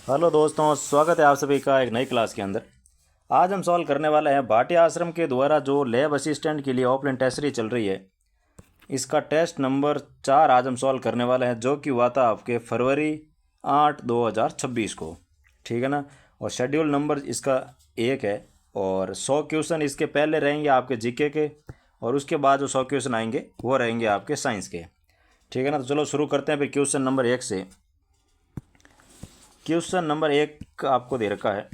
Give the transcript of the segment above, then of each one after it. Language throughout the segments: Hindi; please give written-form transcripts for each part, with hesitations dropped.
हेलो दोस्तों, स्वागत है आप सभी का एक नई क्लास के अंदर। आज हम सॉल्व करने वाले हैं भाटिया आश्रम के द्वारा जो लैब असिस्टेंट के लिए ऑफलाइन टेस्ट सीरीज चल रही है। इसका टेस्ट नंबर 4 आज हम सॉल्व करने वाले हैं, जो कि हुआ था आपके फरवरी 8 2026 को। ठीक है ना। और शेड्यूल नंबर इसका 1 है और 100 क्वेश्चन इसके पहले रहेंगे आपके जीके के, और उसके बाद जो 100 क्वेश्चन आएंगे वो रहेंगे आपके साइंस के। ठीक है ना। तो चलो शुरू करते हैं फिर क्वेश्चन नंबर 1 से। क्वेश्चन नंबर 1 आपको दे रखा है,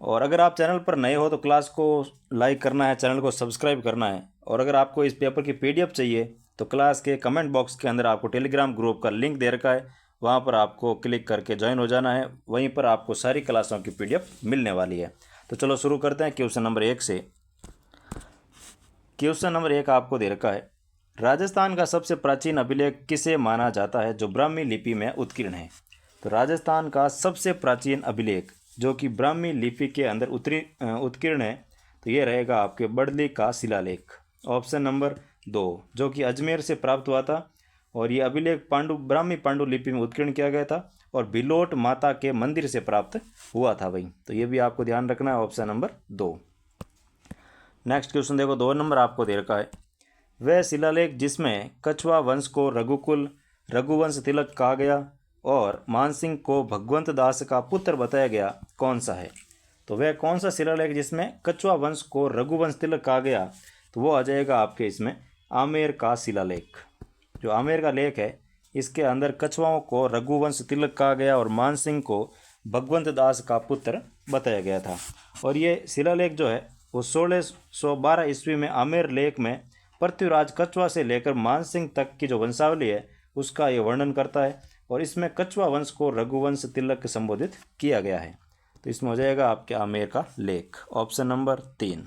और अगर आप चैनल पर नए हो तो क्लास को लाइक करना है, चैनल को सब्सक्राइब करना है। और अगर आपको इस पेपर की पीडीएफ चाहिए तो क्लास के कमेंट बॉक्स के अंदर आपको टेलीग्राम ग्रुप का लिंक दे रखा है, वहाँ पर आपको क्लिक करके ज्वाइन हो जाना है। वहीं पर आपको सारी क्लासों की पीडीएफ मिलने वाली है। तो चलो शुरू करते हैं क्वेश्चन नंबर 1 से। क्वेश्चन नंबर 1 आपको दे रखा है, राजस्थान का सबसे प्राचीन अभिलेख किसे माना जाता है जो ब्राह्मी लिपि में उत्कीर्ण है। तो राजस्थान का सबसे प्राचीन अभिलेख जो कि ब्राह्मी लिपि के अंदर उत्कीर्ण है, तो ये रहेगा आपके बड़ली का शिलालेख, ऑप्शन नंबर 2, जो कि अजमेर से प्राप्त हुआ था। और ये अभिलेख ब्राह्मी पांडु लिपि में उत्कीर्ण किया गया था और बिलोट माता के मंदिर से प्राप्त हुआ था भाई। तो ये भी आपको ध्यान रखना है, ऑप्शन नंबर 2। नेक्स्ट क्वेश्चन देखो, 2 नंबर आपको दे रखा है, वह शिलालेख जिसमें कछवा वंश को रघुवंश तिलक कहा गया और मानसिंह को भगवंत दास का पुत्र बताया गया, कौन सा है। तो वह कौन सा शिलालेख जिसमें कछवा वंश को रघुवंश तिलक कहा गया, तो वो आ जाएगा आपके इसमें आमेर का शिलालेख। जो आमेर का लेख है इसके अंदर कछवाओं को रघुवंश तिलक कहा गया और मानसिंह को भगवंत दास का पुत्र बताया गया था। और ये शिलालेख जो है वो 1612 ईस्वी में आमेर लेख में पृथ्वीराज कछवा से लेकर मानसिंह तक की जो वंशावली है उसका ये वर्णन करता है, और इसमें कछवा वंश को रघुवंश तिलक संबोधित किया गया है। तो इसमें हो जाएगा आपके आमेर का लेख, ऑप्शन नंबर 3।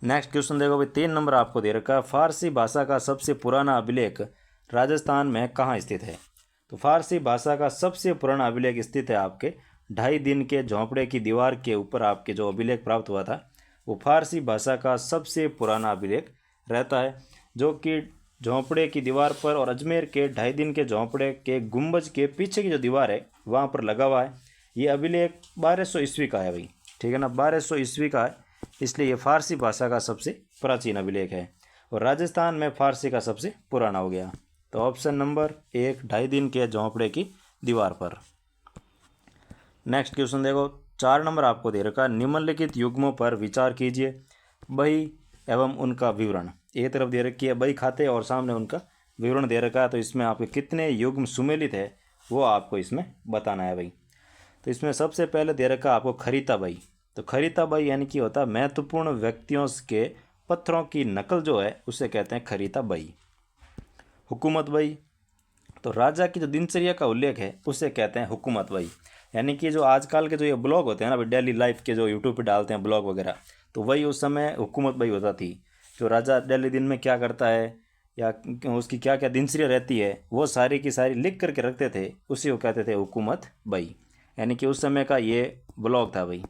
नेक्स्ट क्वेश्चन देखो भाई, 3 नंबर आपको दे रखा है, फारसी भाषा का सबसे पुराना अभिलेख राजस्थान में कहाँ स्थित है। तो फारसी भाषा का सबसे पुराना अभिलेख स्थित है आपके 2.5 दिन के झोंपड़े की दीवार के ऊपर। आपके जो अभिलेख प्राप्त हुआ था वो फारसी भाषा का सबसे पुराना अभिलेख रहता है, जो कि झोंपड़े की दीवार पर और अजमेर के 2.5 दिन के झोंपड़े के गुंबज के पीछे की जो दीवार है वहाँ पर लगा हुआ है। ये अभिलेख 1200 ईस्वी का है भाई। ठीक है ना, 1200 ईस्वी का है, इसलिए ये फारसी भाषा का सबसे प्राचीन अभिलेख है और राजस्थान में फारसी का सबसे पुराना हो गया। तो ऑप्शन नंबर 1, 2.5 दिन के झोंपड़े की दीवार पर। नेक्स्ट क्वेश्चन देखो, 4 नंबर आपको दे रखा है, निम्नलिखित युग्मों पर विचार कीजिए, बही एवं उनका विवरण। एक तरफ दे रखी है बही खाते और सामने उनका विवरण दे रखा है। तो इसमें आपके कितने युग्म सुमेलित है वो आपको इसमें बताना है भाई। तो इसमें सबसे पहले दे रखा है आपको खरीता बही। तो खरीता बही यानी कि होता है महत्वपूर्ण व्यक्तियों के पत्रों की नकल जो है उसे कहते हैं खरीता बही। हुकूमत बही, तो राजा की जो दिनचर्या का उल्लेख है उसे कहते हैं हुकूमत बही। यानी कि जो आजकल के जो ये ब्लॉग होते हैं ना डेली लाइफ के, जो यूट्यूब पे डालते हैं ब्लॉग वगैरह, तो वही उस समय हुकूमत बही होता थी। जो राजा डेली दिन में क्या करता है या उसकी क्या क्या दिनचर्या रहती है वो सारी की सारी लिख करके रखते थे, उसी को कहते थे हुकूमत बही। यानी कि उस समय का ये ब्लॉग था भाई।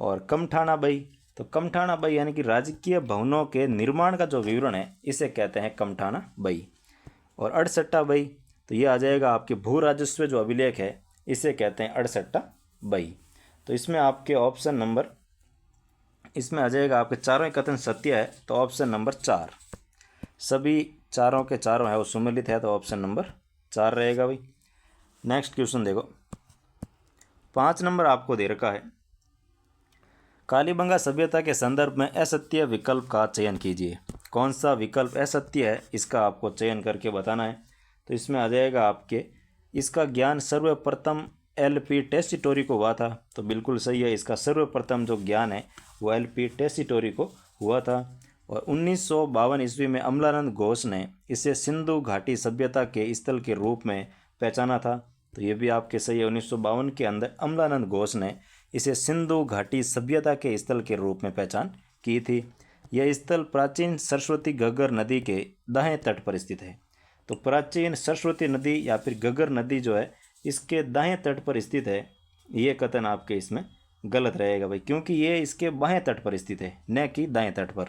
और कमठाना बही, तो कमठाना बही यानी कि राजकीय भवनों के निर्माण का जो विवरण है इसे कहते हैं कमठाना बही। और अड़सट्टा बही, तो ये आ जाएगा आपके भू राजस्व जो अभिलेख है इसे कहते हैं अड़सट्टा बही। तो इसमें आपके ऑप्शन नंबर, इसमें आ जाएगा आपके चारों ही कथन सत्य है, तो ऑप्शन नंबर 4, सभी चारों के चारों है वो सुमेलित है, तो ऑप्शन नंबर 4 रहेगा भाई। नेक्स्ट क्वेश्चन देखो, 5 नंबर आपको दे रखा है, कालीबंगा सभ्यता के संदर्भ में असत्य विकल्प का चयन कीजिए। कौन सा विकल्प असत्य है इसका आपको चयन करके बताना है। तो इसमें आ जाएगा आपके, इसका ज्ञान सर्वप्रथम एलपी टेस्टिटोरी को हुआ था। तो बिल्कुल सही है, इसका सर्वप्रथम जो ज्ञान है वो एलपी टेस्टिटोरी को हुआ था। और 1952 ईस्वी में अमलानंद घोष ने इसे सिंधु घाटी सभ्यता के स्थल के रूप में पहचाना था। तो ये भी आपके सही है, 1952 के अंदर अमलानंद घोष ने इसे सिंधु घाटी सभ्यता के स्थल के रूप में पहचान की थी। यह स्थल प्राचीन सरस्वती घग्गर नदी के दाएं तट पर स्थित है। तो प्राचीन सरस्वती नदी या फिर घग्गर नदी जो है इसके दाएं तट पर स्थित है, ये कथन आपके इसमें गलत रहेगा भाई, क्योंकि ये इसके बाएं तट पर स्थित है न कि दाएं तट पर।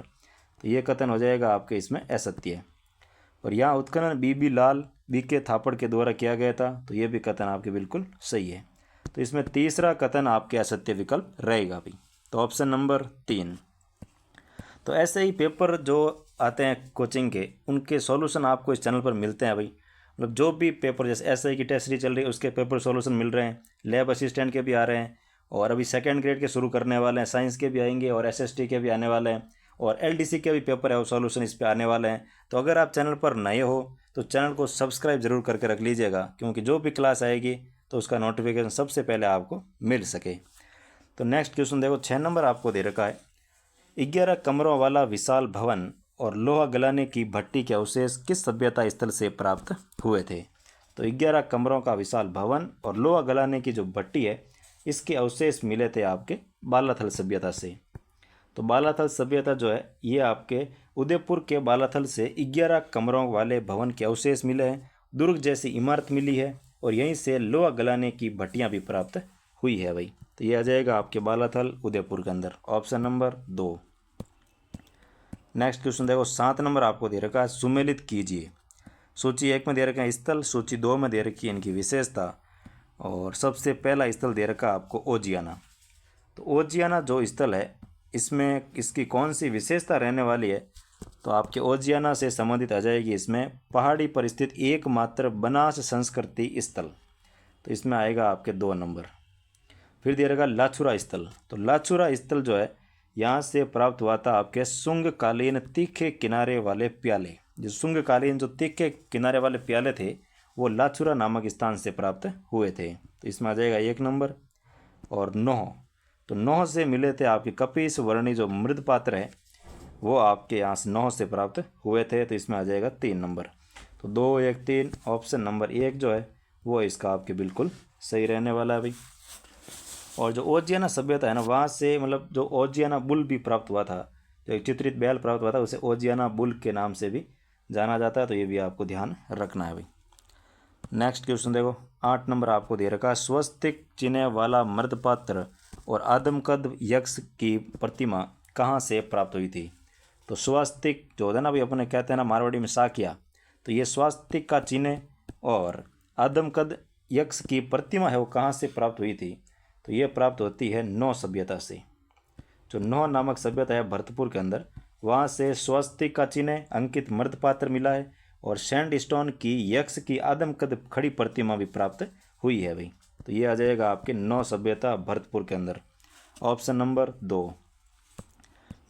तो ये कथन हो जाएगा आपके इसमें असत्य है। और यहाँ उत्खनन बीबी लाल बीके थापड़ के द्वारा किया गया था। तो ये भी कथन आपके बिल्कुल सही है। तो इसमें तीसरा कथन आपके असत्य विकल्प रहेगा भाई। तो ऑप्शन नंबर 3। तो ऐसे ही पेपर जो आते हैं कोचिंग के, उनके सॉल्यूशन आपको इस चैनल पर मिलते हैं भाई। मतलब जो भी पेपर, जैसे एसआई की टेस्ट सीरीज चल रही है उसके पेपर सॉल्यूशन मिल रहे हैं, लैब असिस्टेंट के भी आ रहे हैं, और अभी सेकंड ग्रेड के शुरू करने वाले हैं, साइंस के भी आएंगे और एसएसटी के भी आने वाले हैं, और एलडीसी के भी पेपर है वो सॉल्यूशन इस पर आने वाले हैं। तो अगर आप चैनल पर नए हो तो चैनल को सब्सक्राइब जरूर करके रख लीजिएगा, क्योंकि जो भी क्लास आएगी तो उसका नोटिफिकेशन सबसे पहले आपको मिल सके। तो नेक्स्ट क्वेश्चन देखो, 6 नंबर आपको दे रखा है। 11 कमरों वाला विशाल भवन और लोहा गलाने की भट्टी के अवशेष किस सभ्यता स्थल से प्राप्त हुए थे? तो 11 कमरों का विशाल भवन और लोहा गलाने की जो भट्टी है, इसके अवशेष मिले थे आपके बालाथल सभ्यता से। तो बालाथल सभ्यता जो है ये आपके उदयपुर के बालाथल से 11 कमरों वाले भवन के अवशेष मिले हैं, दुर्ग जैसी इमारत मिली है, और यहीं से लोहा गलाने की भट्टियाँ भी प्राप्त हुई है भाई। तो ये आ जाएगा आपके बालाथल उदयपुर के अंदर, ऑप्शन नंबर 2। नेक्स्ट क्वेश्चन देखो, 7 नंबर आपको दे रखा है, सुमेलित कीजिए। सूची 1 में दे रखा है स्थल, सूची 2 में दे रखी है इनकी विशेषता, और सबसे पहला स्थल दे रखा है आपको ओजियाना। तो ओजियाना जो स्थल है, इसमें इसकी कौन सी विशेषता रहने वाली है? तो आपके ओजियाना से संबंधित आ जाएगी इसमें पहाड़ी पर स्थित एकमात्र बनास संस्कृति स्थल। तो इसमें आएगा आपके 2 नंबर। फिर दे रखा लाछुरा स्थल। तो लाछुरा स्थल जो है यहाँ से प्राप्त हुआ था आपके शुंगकालीन तीखे किनारे वाले प्याले। जो शुंगकालीन जो तीखे किनारे वाले प्याले थे वो लाछुरा नामक स्थान से प्राप्त हुए थे। तो इसमें आ जाएगा 1 नंबर। और नौह, तो नौह से मिले थे आपके कपीस वर्णी जो मृद पात्र है, वो आपके यहाँ से नौह से प्राप्त हुए थे। तो इसमें आ जाएगा 3 नंबर। तो 2, 1, 3, ऑप्शन नंबर 1 जो है वो इसका आपके बिल्कुल सही रहने वाला है भाई। और जो ओजियाना सभ्यता है ना, वहाँ से मतलब जो ओजियाना बुल भी प्राप्त हुआ था, जो एक चित्रित बैल प्राप्त हुआ था, उसे ओजियाना बुल के नाम से भी जाना जाता है। तो ये भी आपको ध्यान रखना है भाई। नेक्स्ट क्वेश्चन देखो, 8 नंबर आपको दे रखा है, स्वस्तिक चिन्ह वाला मृदपात्र और आदमकद यक्ष की प्रतिमा कहाँ से प्राप्त हुई थी? तो स्वस्तिक जो होता है ना भाई, अपने कहते हैं ना मारवाड़ी में साकिया, तो ये स्वस्तिक का चिन्ह और आदमकद यक्ष की प्रतिमा है वो कहाँ से प्राप्त हुई थी? तो ये प्राप्त होती है नौ सभ्यता से। जो नौ नामक सभ्यता है भरतपुर के अंदर, वहाँ से स्वस्तिक का चिन्ह अंकित मृदपात्र मिला है, और सैंड स्टोन की यक्ष की आदमकद खड़ी प्रतिमा भी प्राप्त हुई है भाई। तो ये आ जाएगा आपके नौ सभ्यता भरतपुर के अंदर, ऑप्शन नंबर 2।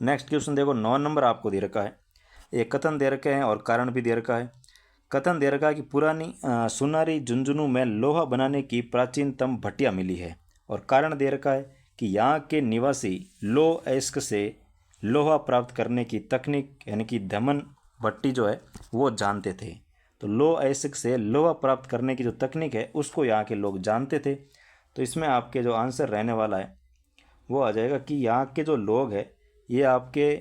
नेक्स्ट क्वेश्चन देखो, 9 नंबर आपको दे रखा है। एक कथन दे रखे हैं और कारण भी दे रखा है। कथन दे रखा है कि पुरानी सुनारी झुंझुनू में लोहा बनाने की प्राचीनतम भट्टियाँ मिली है, और कारण दे रखा है कि यहाँ के निवासी लोह अयस्क से लोहा प्राप्त करने की तकनीक यानी कि धमन भट्टी जो है वो जानते थे। तो लोह अयस्क से लोहा प्राप्त करने की जो तकनीक है उसको यहाँ के लोग जानते थे। तो इसमें आपके जो आंसर रहने वाला है वो आ जाएगा कि यहाँ के जो लोग हैं ये आपके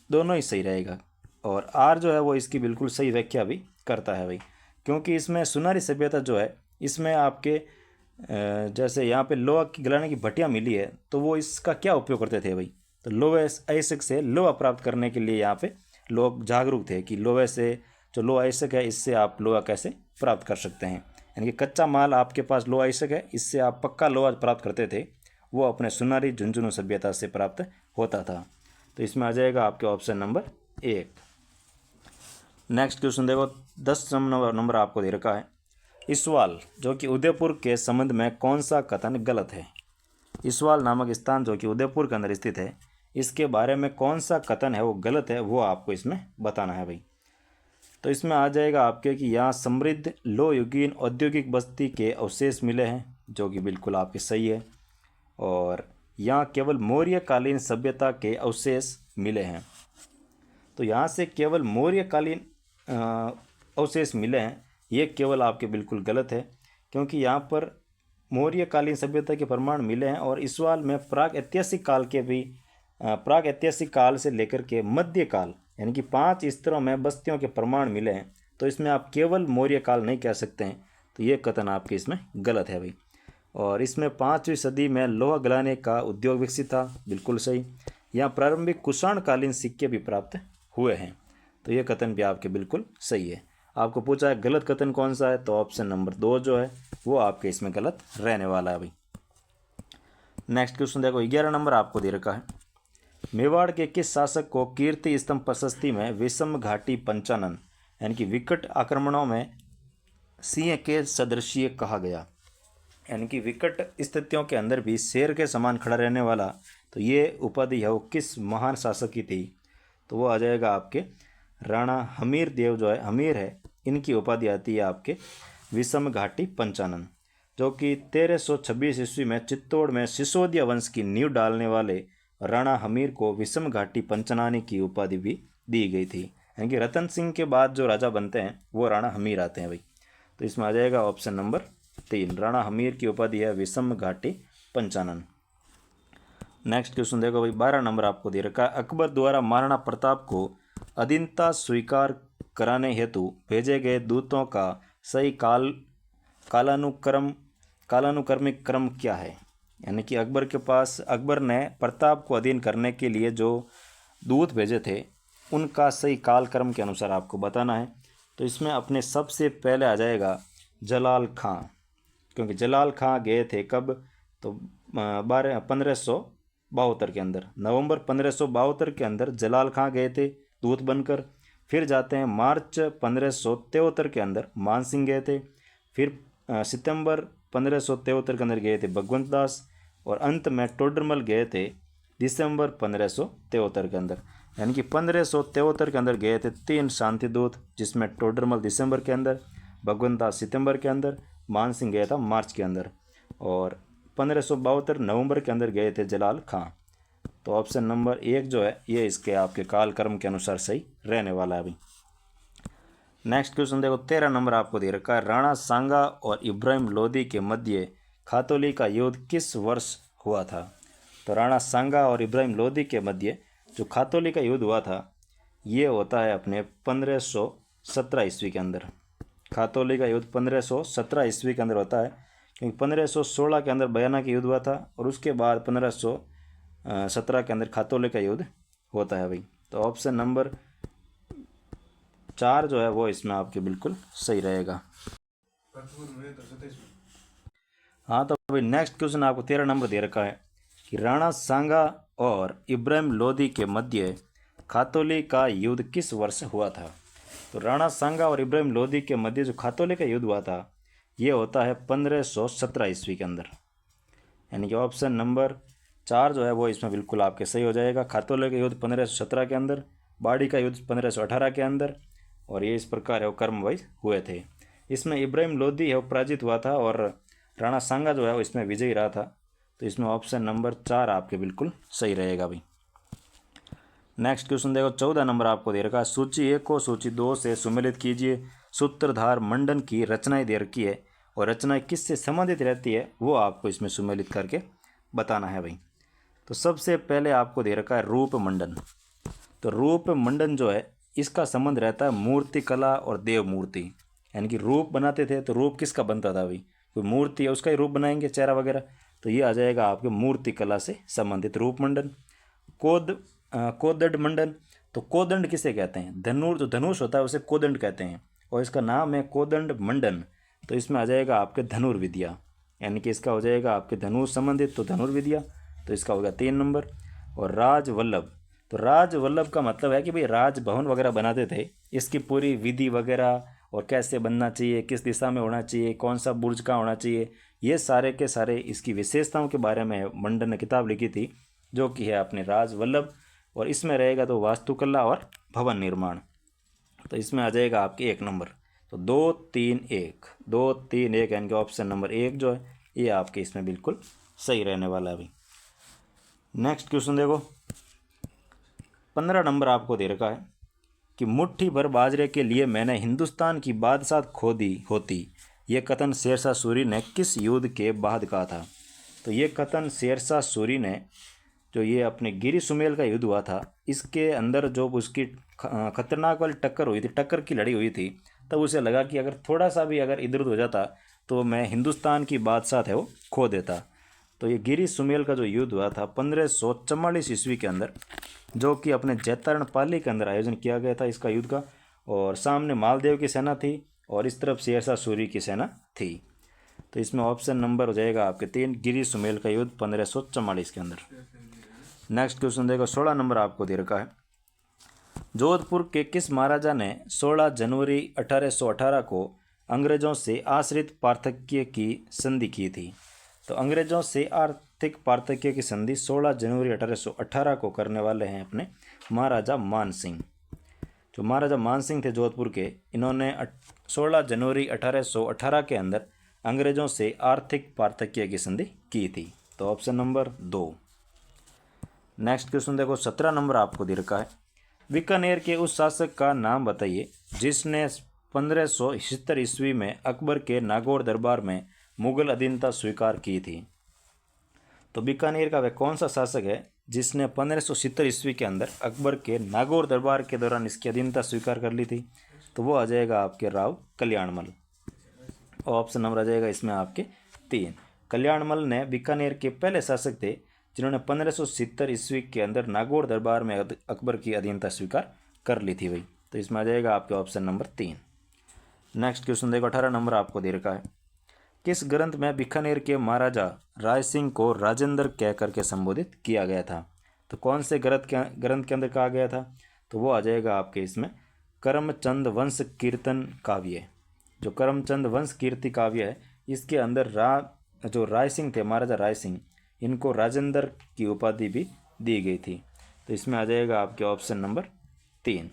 दोनों ही सही रहेगा, और आर जो है वो इसकी बिल्कुल सही व्याख्या भी करता है भाई। क्योंकि इसमें सुनारी सभ्यता जो है इसमें आपके जैसे यहाँ पे लोहा की गलाने की भट्टियाँ मिली है, तो वो इसका क्या उपयोग करते थे भाई? तो लोहे अयस्क से लोहा प्राप्त करने के लिए यहाँ पे लोग जागरूक थे कि लोहे से जो लोहा अयस्क है इससे आप लोहा कैसे प्राप्त कर सकते हैं। यानी कि कच्चा माल आपके पास लोहा अयस्क है, इससे आप पक्का लोहा प्राप्त करते थे, वो अपने सुनारी झुंझुनू सभ्यता से प्राप्त होता था। तो इसमें आ जाएगा आपके ऑप्शन नंबर 1। नेक्स्ट क्वेश्चन देखो, 10 नंबर आपको दे रखा है। इसवाल जो कि उदयपुर के संबंध में कौन सा कथन गलत है? इसवाल नामक स्थान जो कि उदयपुर के अंदर स्थित है, इसके बारे में कौन सा कथन है वो गलत है, वो आपको इसमें बताना है भाई। तो इसमें आ जाएगा आपके कि यहाँ समृद्ध लोहयुगीन औद्योगिक बस्ती के अवशेष मिले हैं, जो कि बिल्कुल आपके सही है। और यहाँ केवल मौर्यकालीन सभ्यता के अवशेष मिले हैं। तो यहाँ से केवल मौर्यकालीन अवशेष मिले हैं, ये केवल आपके बिल्कुल गलत है, क्योंकि यहाँ पर मौर्यकालीन सभ्यता के प्रमाण मिले हैं, और इसवाल में प्राग ऐतिहासिक काल के भी प्राग ऐतिहासिक काल से लेकर के मध्यकाल यानी कि 5 स्तरों में बस्तियों के प्रमाण मिले हैं। तो इसमें आप केवल मौर्य काल नहीं कह सकते हैं। तो ये कथन आपके इसमें गलत है भाई। और इसमें 5वीं सदी में लोहा गलाने का उद्योग विकसित था, बिल्कुल सही। यहाँ प्रारंभिक कुषाणकालीन सिक्के भी प्राप्त हुए हैं, तो ये कथन भी आपके बिल्कुल सही है। आपको पूछा है गलत कथन कौन सा है, तो ऑप्शन नंबर 2 जो है वो आपके इसमें गलत रहने वाला है भाई। नेक्स्ट क्वेश्चन देखो, 11 नंबर आपको दे रखा है, मेवाड़ के किस शासक को कीर्ति स्तंभ प्रशस्ति में विषम घाटी पंचानन यानी कि विकट आक्रमणों में सिंह के सदृशीय कहा गया, यानी कि विकट स्थितियों के अंदर भी शेर के समान खड़ा रहने वाला, तो ये उपाधि है वो किस महान शासक की थी, तो वो आ जाएगा आपके राणा हमीर देव जो है, हमीर है, इनकी उपाधि आती है आपके विषम घाटी पंचानन, जो कि 1326 ईस्वी में चित्तौड़ में सिसोदिया वंश की नींव डालने वाले राणा हमीर को विषम घाटी पंचनानी की उपाधि भी दी गई थी, यानी कि रतन सिंह के बाद जो राजा बनते हैं वो राणा हमीर आते हैं भाई। तो इसमें आ जाएगा ऑप्शन नंबर 3, राणा हमीर की उपाधि है विषम घाटी पंचानन। नेक्स्ट क्वेश्चन देखो भाई, 12 नंबर आपको दे रखा है, अकबर द्वारा महाराणा प्रताप को अधीनता स्वीकार कराने हेतु भेजे गए दूतों का सही कालानुक्रमिक क्रम क्या है, यानी कि अकबर के पास, अकबर ने प्रताप को अधीन करने के लिए जो दूत भेजे थे उनका सही कालक्रम के अनुसार आपको बताना है। तो इसमें अपने सबसे पहले आ जाएगा जलाल खां, क्योंकि जलाल खां गए थे कब, तो 1572 के अंदर, नवंबर 1572 के अंदर जलाल खां गए थे दूत बनकर। फिर जाते हैं मार्च 1573 के अंदर मान सिंह गए थे। फिर सितंबर 1573 के अंदर गए थे भगवंत दास, और अंत में टोडरमल गए थे दिसंबर 1573 के अंदर, यानी कि 1573 के अंदर गए थे 3 शांति दूत, जिसमें टोडरमल दिसंबर के अंदर, भगवंत दास सितंबर के अंदर, मान सिंह गया था मार्च के अंदर, और 1572 नवंबर के अंदर गए थे जलाल खां। तो ऑप्शन नंबर 1 जो है ये इसके आपके कालक्रम के अनुसार सही रहने वाला है अभी। नेक्स्ट क्वेश्चन देखो, 13 नंबर आपको दे रखा है, राणा सांगा और इब्राहिम लोदी के मध्य खातौली का युद्ध किस वर्ष हुआ था। तो राणा सांगा और इब्राहिम लोदी के मध्य जो खातौली का युद्ध हुआ था ये होता है अपने 1517 ईस्वी के अंदर। खातौली का युद्ध 1517 ईस्वी के अंदर होता है, क्योंकि 1516 के अंदर बयाना का युद्ध हुआ था, और उसके बाद 1517 के अंदर खातौली का युद्ध होता है भाई। तो ऑप्शन नंबर 4 जो है वो इसमें आपके बिल्कुल सही रहेगा। हाँ, तो भाई नेक्स्ट क्वेश्चन आपको 13 नंबर दे रखा है कि राणा सांगा और इब्राहिम लोदी के मध्य खातौली का युद्ध किस वर्ष हुआ था। तो राणा सांगा और इब्राहिम लोदी के मध्य जो खातौली का युद्ध हुआ था ये होता है 1517 ईस्वी के अंदर, यानी कि ऑप्शन नंबर 4 जो है वो इसमें बिल्कुल आपके सही हो जाएगा। खातौली का युद्ध 1517 के अंदर, बाड़ी का युद्ध 1518 के अंदर, और ये इस प्रकार है वो कर्म वाइज हुए थे। इसमें इब्राहिम लोदी है वो पराजित हुआ था और राणा सांगा जो है वो इसमें विजयी रहा था। तो इसमें ऑप्शन नंबर 4 आपके बिल्कुल सही रहेगा भाई। नेक्स्ट क्वेश्चन देखो, 14 नंबर आपको दे रखा है, सूची 1 को सूची 2 से सुमेलित कीजिए। सूत्रधार मंडन की रचनाएं दे रखी है और रचनाएं किससे संबंधित रहती है वो आपको इसमें सुमेलित करके बताना है भाई। तो सबसे पहले आपको दे रखा है रूप मंडन। तो रूप मंडन जो है इसका संबंध रहता है मूर्ति कला और देव मूर्ति, यानी कि रूप बनाते थे तो रूप किसका बनता था भाई, कोई मूर्ति है उसका ही रूप बनाएंगे चेहरा वगैरह, तो ये आ जाएगा आपके मूर्ति कला से संबंधित रूप मंडन। कोदंड मंडन, तो कोदंड किसे कहते हैं, जो धनुष होता है उसे कोदंड कहते हैं, और इसका नाम है कोदंड मंडन। तो इसमें आ जाएगा आपके धनुर्विद्या, यानी कि इसका हो जाएगा आपके धनुष संबंधित तो धनुर्विद्या, तो इसका होगा 3 नंबर। और राजवल्लभ, तो राजवल्लभ का मतलब है कि भाई राजभवन वगैरह बनाते थे, इसकी पूरी विधि वगैरह और कैसे बनना चाहिए, किस दिशा में होना चाहिए, कौन सा बुर्ज कहाँ होना चाहिए, ये सारे के सारे इसकी विशेषताओं के बारे में मंडन ने किताब लिखी थी, जो कि है अपने राजवल्लभ। और इसमें रहेगा तो वास्तुकला और भवन निर्माण, तो इसमें आ जाएगा आपके 1 नंबर। तो 2 3 1 2 3 1 यानी कि ऑप्शन नंबर 1 जो है ये आपके इसमें बिल्कुल सही रहने वाला है अभी। नेक्स्ट क्वेश्चन देखो, 15 नंबर आपको दे रखा है कि मुट्ठी भर बाजरे के लिए मैंने हिंदुस्तान की बादशाह खोदी होती, ये कथन शेरशाह सूरी ने किस युद्ध के बाद कहा था। तो ये कथन शेरशाह सूरी ने जो ये अपने गिरी सुमेल का युद्ध हुआ था इसके अंदर जो उसकी खतरनाक वाली टक्कर हुई थी, टक्कर की लड़ी हुई थी, तब उसे लगा कि अगर थोड़ा सा भी अगर इधर उधर हो जाता तो मैं हिंदुस्तान की बादशाह है वो खो देता। तो ये गिरी सुमेल का जो युद्ध हुआ था 1544 ईस्वी के अंदर, जो कि अपने जैतारण पाली के अंदर आयोजन किया गया था इसका युद्ध का, और सामने मालदेव की सेना थी और इस तरफ शेरशाह सूरी की सेना थी। तो इसमें ऑप्शन नंबर हो जाएगा आपके 3, गिरी सुमेल का युद्ध 1544 के अंदर। नेक्स्ट क्वेश्चन देखो, 16 नंबर आपको दे रखा है। जोधपुर के किस महाराजा ने 16 जनवरी 1818 को अंग्रेजों से आश्रित पार्थक्य की संधि की थी? तो अंग्रेजों से आर्थिक पार्थक्य की संधि 16 जनवरी 1818 को करने वाले हैं अपने महाराजा मान सिंह। जो महाराजा मान सिंह थे जोधपुर के, इन्होंने 16 जनवरी 1818 के अंदर अंग्रेजों से आर्थिक पार्थक्य की संधि की थी। तो ऑप्शन नंबर 2। नेक्स्ट क्वेश्चन देखो, 17 नंबर आपको दे रखा है। बीकानेर के उस शासक का नाम बताइए जिसने 1576 ईस्वी में अकबर के नागौर दरबार में मुगल अधीनता स्वीकार की थी। तो बीकानेर का वह कौन सा शासक है जिसने 1570 ईस्वी के अंदर अकबर के नागौर दरबार के दौरान इसकी अधीनता स्वीकार कर ली थी? तो वो आ जाएगा आपके राव कल्याणमल। ऑप्शन नंबर आ जाएगा इसमें आपके 3। कल्याणमल ने बीकानेर के पहले शासक थे जिन्होंने 1570 ईस्वी के अंदर नागौर दरबार में अकबर की अधीनता स्वीकार कर ली थी भाई। तो इसमें आ जाएगा आपके ऑप्शन नंबर 3। नेक्स्ट क्वेश्चन देखो, 18 नंबर आपको दे रखा है। किस ग्रंथ में बीकानेर के महाराजा राय सिंह को राजेंद्र कह करके संबोधित किया गया था? तो कौन से ग्रंथ के अंदर कहा गया था? तो वो आ जाएगा आपके इसमें करमचंद वंश कीर्तन काव्य। जो करमचंद वंश कीर्ति काव्य है, इसके अंदर जो राय सिंह थे, महाराजा राय सिंह, इनको राजेंद्र की उपाधि भी दी गई थी। तो इसमें आ जाएगा आपके ऑप्शन नंबर 3।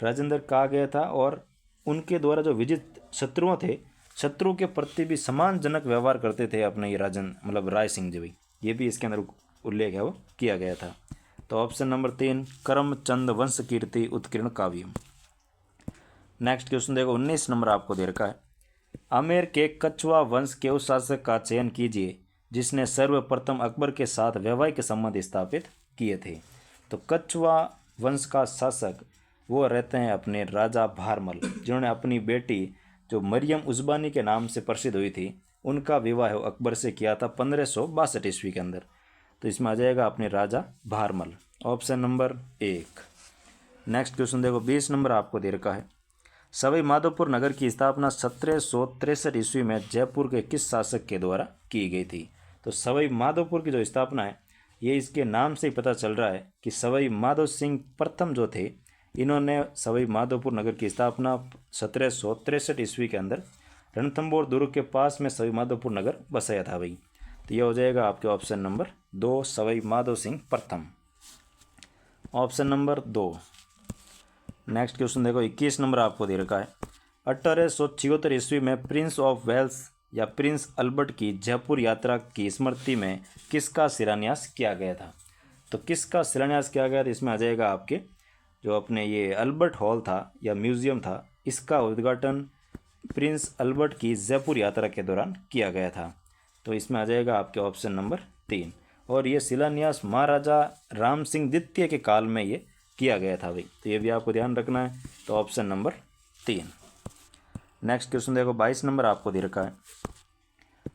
राजेंद्र कहा गया था और उनके द्वारा जो विजित शत्रुओं थे, शत्रु के प्रति भी सम्मानजनक व्यवहार करते थे अपने ये राय सिंह जी भाई। ये भी इसके अंदर उल्लेख है वो किया गया था। तो ऑप्शन नंबर 3, करमचंद वंश कीर्ति उत्कीर्ण काव्य। नेक्स्ट क्वेश्चन देखो, 19 नंबर आपको दे रखा है। आमेर के कछवा वंश के उस शासक का चयन कीजिए जिसने सर्वप्रथम अकबर के साथ वैवाहिक संबंध स्थापित किए थे। तो कछवा वंश का शासक वो रहते हैं अपने राजा भारमल, जिन्होंने अपनी बेटी जो मरियम उज़्बानी के नाम से प्रसिद्ध हुई थी, उनका विवाह अकबर से किया था 1562 ईस्वी के अंदर। तो इसमें आ जाएगा अपने Raja Bharmal. Option number 1। Next question देखो, 20 नंबर आपको दे रखा है। सवाई माधोपुर नगर की स्थापना 1763 ईस्वी में जयपुर के किस शासक के द्वारा की गई थी? तो सवाई माधोपुर की जो स्थापना है, ये इसके नाम से ही पता चल रहा है कि सवाई माधो सिंह प्रथम जो थे, इन्होंने सवाई माधोपुर नगर की स्थापना 1763 ईस्वी के अंदर रणथंभौर दुर्ग के पास में सवाई माधोपुर नगर बसाया था भाई। तो यह हो जाएगा आपके ऑप्शन नंबर 2, सवाई माधो सिंह प्रथम। Option number 2। नेक्स्ट क्वेश्चन देखो, 21 नंबर आपको दे रखा है। 1876 ईस्वी में प्रिंस ऑफ वेल्स या प्रिंस अल्बर्ट की जयपुर यात्रा की स्मृति में किसका शिलान्यास किया गया था? तो किसका शिलान्यास किया गया था? इसमें आ जाएगा आपके जो अपने ये अल्बर्ट हॉल था या म्यूजियम था, इसका उद्घाटन प्रिंस अल्बर्ट की जयपुर यात्रा के दौरान किया गया था। तो इसमें आ जाएगा आपके ऑप्शन नंबर 3। और ये शिलान्यास महाराजा राम सिंह द्वितीय के काल में ये किया गया था भाई। तो ये भी आपको ध्यान रखना है। तो ऑप्शन नंबर 3। नेक्स्ट क्वेश्चन देखो, 22 नंबर आपको दे रखा है।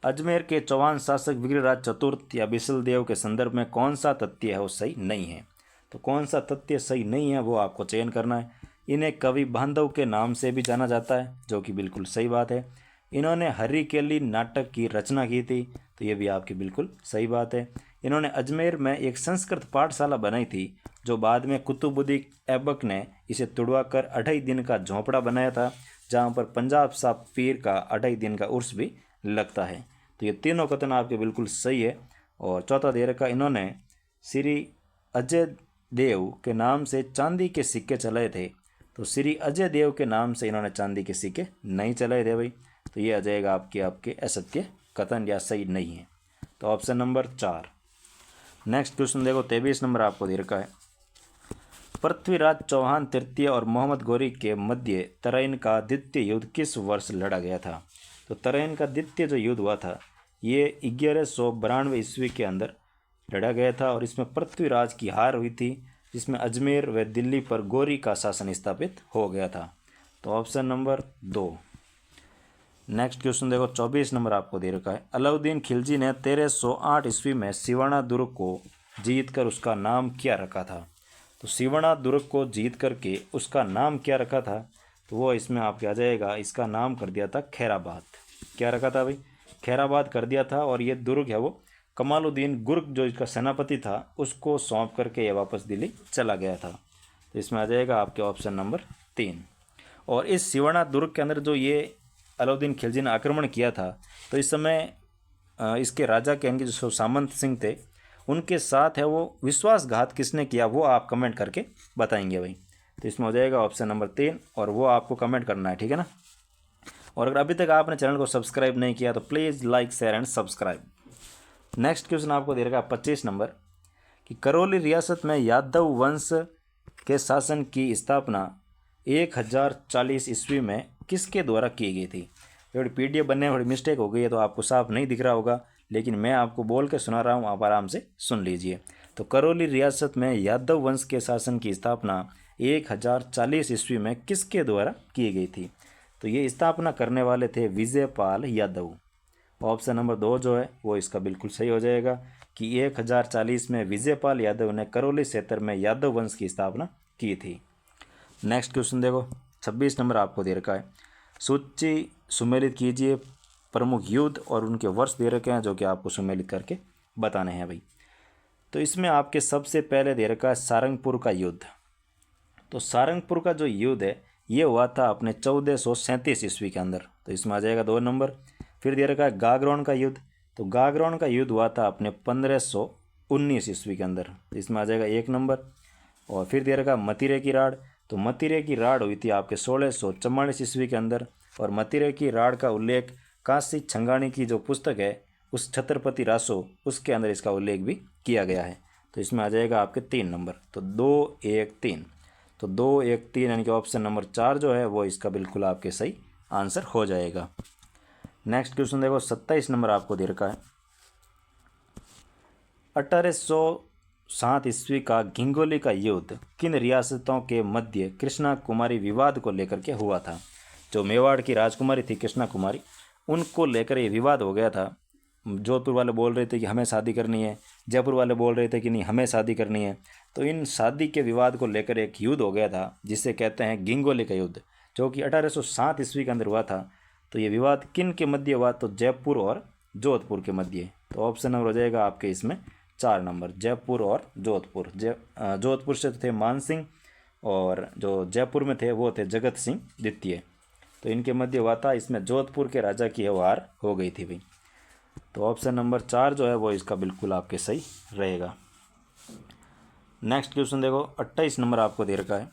अजमेर के चौहान शासक विग्रहराज चतुर्थ या बिसलदेव के संदर्भ में कौन सा तथ्य है वो सही नहीं है? तो कौन सा तथ्य सही नहीं है वो आपको चयन करना है। इन्हें कवि बांधव के नाम से भी जाना जाता है, जो कि बिल्कुल सही बात है। इन्होंने हरिकेली नाटक की रचना की थी, तो ये भी आपकी बिल्कुल सही बात है। इन्होंने अजमेर में एक संस्कृत पाठशाला बनाई थी, जो बाद में कुतुबुद्दीन ऐबक ने इसे तुड़वाकर 2.5 दिन का झोंपड़ा बनाया था, जहाँ पर पंजाब साहब पीर का 2.5 दिन का उर्स भी लगता है। तो ये तीनों कथन आपके बिल्कुल सही है। और चौथा दे रखा, इन्होंने श्री अजय देव के नाम से चांदी के सिक्के चलाए थे। तो श्री अजय देव के नाम से इन्होंने चांदी के सिक्के नहीं चलाए थे भाई। तो ये आ जाएगा आपके असत्य कथन या सही नहीं है। तो ऑप्शन नंबर 4। नेक्स्ट क्वेश्चन देखो, 23 नंबर आपको दे रखा है। पृथ्वीराज चौहान तृतीय और मोहम्मद गौरी के मध्य तराइन का द्वितीय युद्ध किस वर्ष लड़ा गया था? तो तराइन का द्वितीय जो युद्ध हुआ था, ये 1192 ईस्वी के अंदर लड़ा गया था और इसमें पृथ्वीराज की हार हुई थी, जिसमें अजमेर व दिल्ली पर गौरी का शासन स्थापित हो गया था। तो ऑप्शन नंबर 2। नेक्स्ट क्वेश्चन देखो, 24 नंबर आपको दे रखा है। अलाउद्दीन खिलजी ने 1308 ईस्वी में सिवाना दुर्ग को जीत कर उसका नाम क्या रखा था? तो सिवाना दुर्ग को जीत करके उसका नाम क्या रखा था? तो वो इसमें आपके आ जाएगा, इसका नाम कर दिया था खैराबाद। क्या रखा था भाई? खैराबाद कर दिया था। और ये दुर्ग है वो कमालुद्दीन गुर्ग जो इसका सेनापति था उसको सौंप करके ये वापस दिल्ली चला गया था। तो इसमें आ जाएगा आपके ऑप्शन नंबर 3। और इस शिवनाथ दुर्ग के अंदर जो ये अलाउद्दीन खिलजी ने आक्रमण किया था, तो इस समय इसके राजा के अंगे जो सामंत सिंह थे उनके साथ है वो विश्वासघात किसने किया, वो आप कमेंट करके बताएंगे भाई। तो इसमें हो जाएगा ऑप्शन नंबर 3, और वो आपको कमेंट करना है, ठीक है ना। और अगर अभी तक आपने चैनल को सब्सक्राइब नहीं किया तो please like share and subscribe. Next question आपको दे रखा 25 नंबर कि करौली रियासत में यादव वंश के शासन की स्थापना 1040 ईस्वी में किसके द्वारा की गई थी? थोड़ी PDF बनने में थोड़ी मिस्टेक हो गई है तो आपको साफ नहीं दिख रहा होगा, लेकिन मैं आपको बोल के सुना रहा हूँ, आप आराम से सुन लीजिए। तो करौली रियासत में यादव वंश के शासन की स्थापना 1040 ईस्वी में किसके द्वारा की गई थी? तो ये स्थापना करने वाले थे विजयपाल यादव। ऑप्शन नंबर 2 जो है वो इसका बिल्कुल सही हो जाएगा कि 1040 में विजयपाल यादव ने करौली क्षेत्र में यादव वंश की स्थापना की थी। नेक्स्ट क्वेश्चन देखो, 26 नंबर आपको दे रखा है, सूची सुमेलित कीजिए प्रमुख युद्ध और उनके वर्ष दे रखे हैं जो कि आपको सुमेलित करके बताने हैं भाई। तो इसमें आपके सबसे पहले दे रखा है सारंगपुर का युद्ध। तो सारंगपुर का जो युद्ध है ये हुआ था अपने 1437 ईस्वी के अंदर, तो इसमें आ जाएगा 2 नंबर। फिर दे रखा है गागरोन का युद्ध। तो गागरोन का युद्ध हुआ था अपने 1519 ईस्वी के अंदर, तो इसमें आ जाएगा 1 नंबर। और फिर दे रखा मतीरे की राड़। तो मतीरे की राड़ हुई थी आपके 1644 ईस्वी के अंदर, और मतीरे की राड़ का उल्लेख काशी छंगाणी की जो पुस्तक है उस छत्रपति रासो उसके अंदर इसका उल्लेख भी किया गया है। तो इसमें आ जाएगा आपके 3 नंबर। तो 2 1 3, तो 2 1 3 यानी कि ऑप्शन नंबर 4 जो है वो इसका बिल्कुल आपके सही आंसर हो जाएगा। नेक्स्ट क्वेश्चन देखो, 27 नंबर आपको दे रखा है, 1807 ईस्वी का घिंगोली का युद्ध किन रियासतों के मध्य कृष्णा कुमारी विवाद को लेकर के हुआ था? जो मेवाड़ की राजकुमारी थी कृष्णा कुमारी, उनको लेकर ये विवाद हो गया था। जोधपुर वाले बोल रहे थे कि हमें शादी करनी है, जयपुर वाले बोल रहे थे कि नहीं हमें शादी करनी है। तो इन शादी के विवाद को लेकर एक युद्ध हो गया था जिसे कहते हैं घिंगोली का युद्ध, जो कि 1807 ईस्वी के अंदर हुआ था। तो ये विवाद किन के मध्य हुआ? तो जयपुर और जोधपुर के मध्य। तो ऑप्शन नंबर हो जाएगा आपके इसमें 4 नंबर, जयपुर और जोधपुर। जोधपुर से थे मान सिंह और जो जयपुर में थे वो थे जगत सिंह द्वितीय। तो इनके मध्य हुआ था, इसमें जोधपुर के राजा की हार हो गई थी भाई। तो ऑप्शन नंबर 4 जो है वो इसका बिल्कुल आपके सही रहेगा। नेक्स्ट क्वेश्चन देखो, 28 नंबर आपको दे रखा है,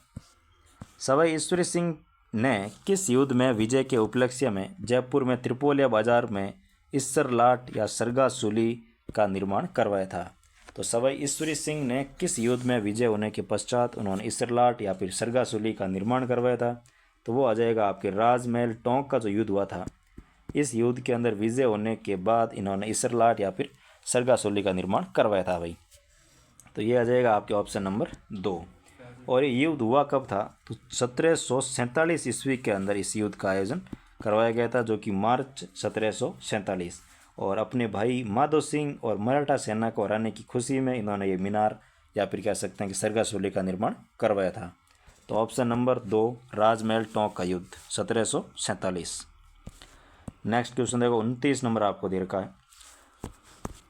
सवाई ईश्वरी सिंह ने किस युद्ध में विजय के उपलक्ष्य में जयपुर में त्रिपोलिया बाजार में इसरलाट या सरगासुली का निर्माण करवाया था? तो सवाई ईश्वरी सिंह ने किस युद्ध में विजय होने के पश्चात उन्होंने इसरलाट या फिर सरगासुली का निर्माण करवाया था? तो वो आ जाएगा आपके राजमहल टोंक का जो युद्ध हुआ था, इस युद्ध के अंदर विजय होने के बाद इन्होंने इसरलाट या फिर सरगासुली का निर्माण करवाया था भाई। तो ये आ जाएगा आपके ऑप्शन नंबर 2। और ये युद्ध हुआ कब था? तो 1747 ईस्वी के अंदर इस युद्ध का आयोजन करवाया गया था, जो कि मार्च 1747। और अपने भाई माधो सिंह और मराठा सेना को हराने की खुशी में इन्होंने ये मीनार या फिर कह सकते हैं कि सरगासुली का निर्माण करवाया था। तो ऑप्शन नंबर 2 राजमहल टोंक का युद्ध 1747। नेक्स्ट क्वेश्चन देखो, 29 नंबर आपको दे रखा है,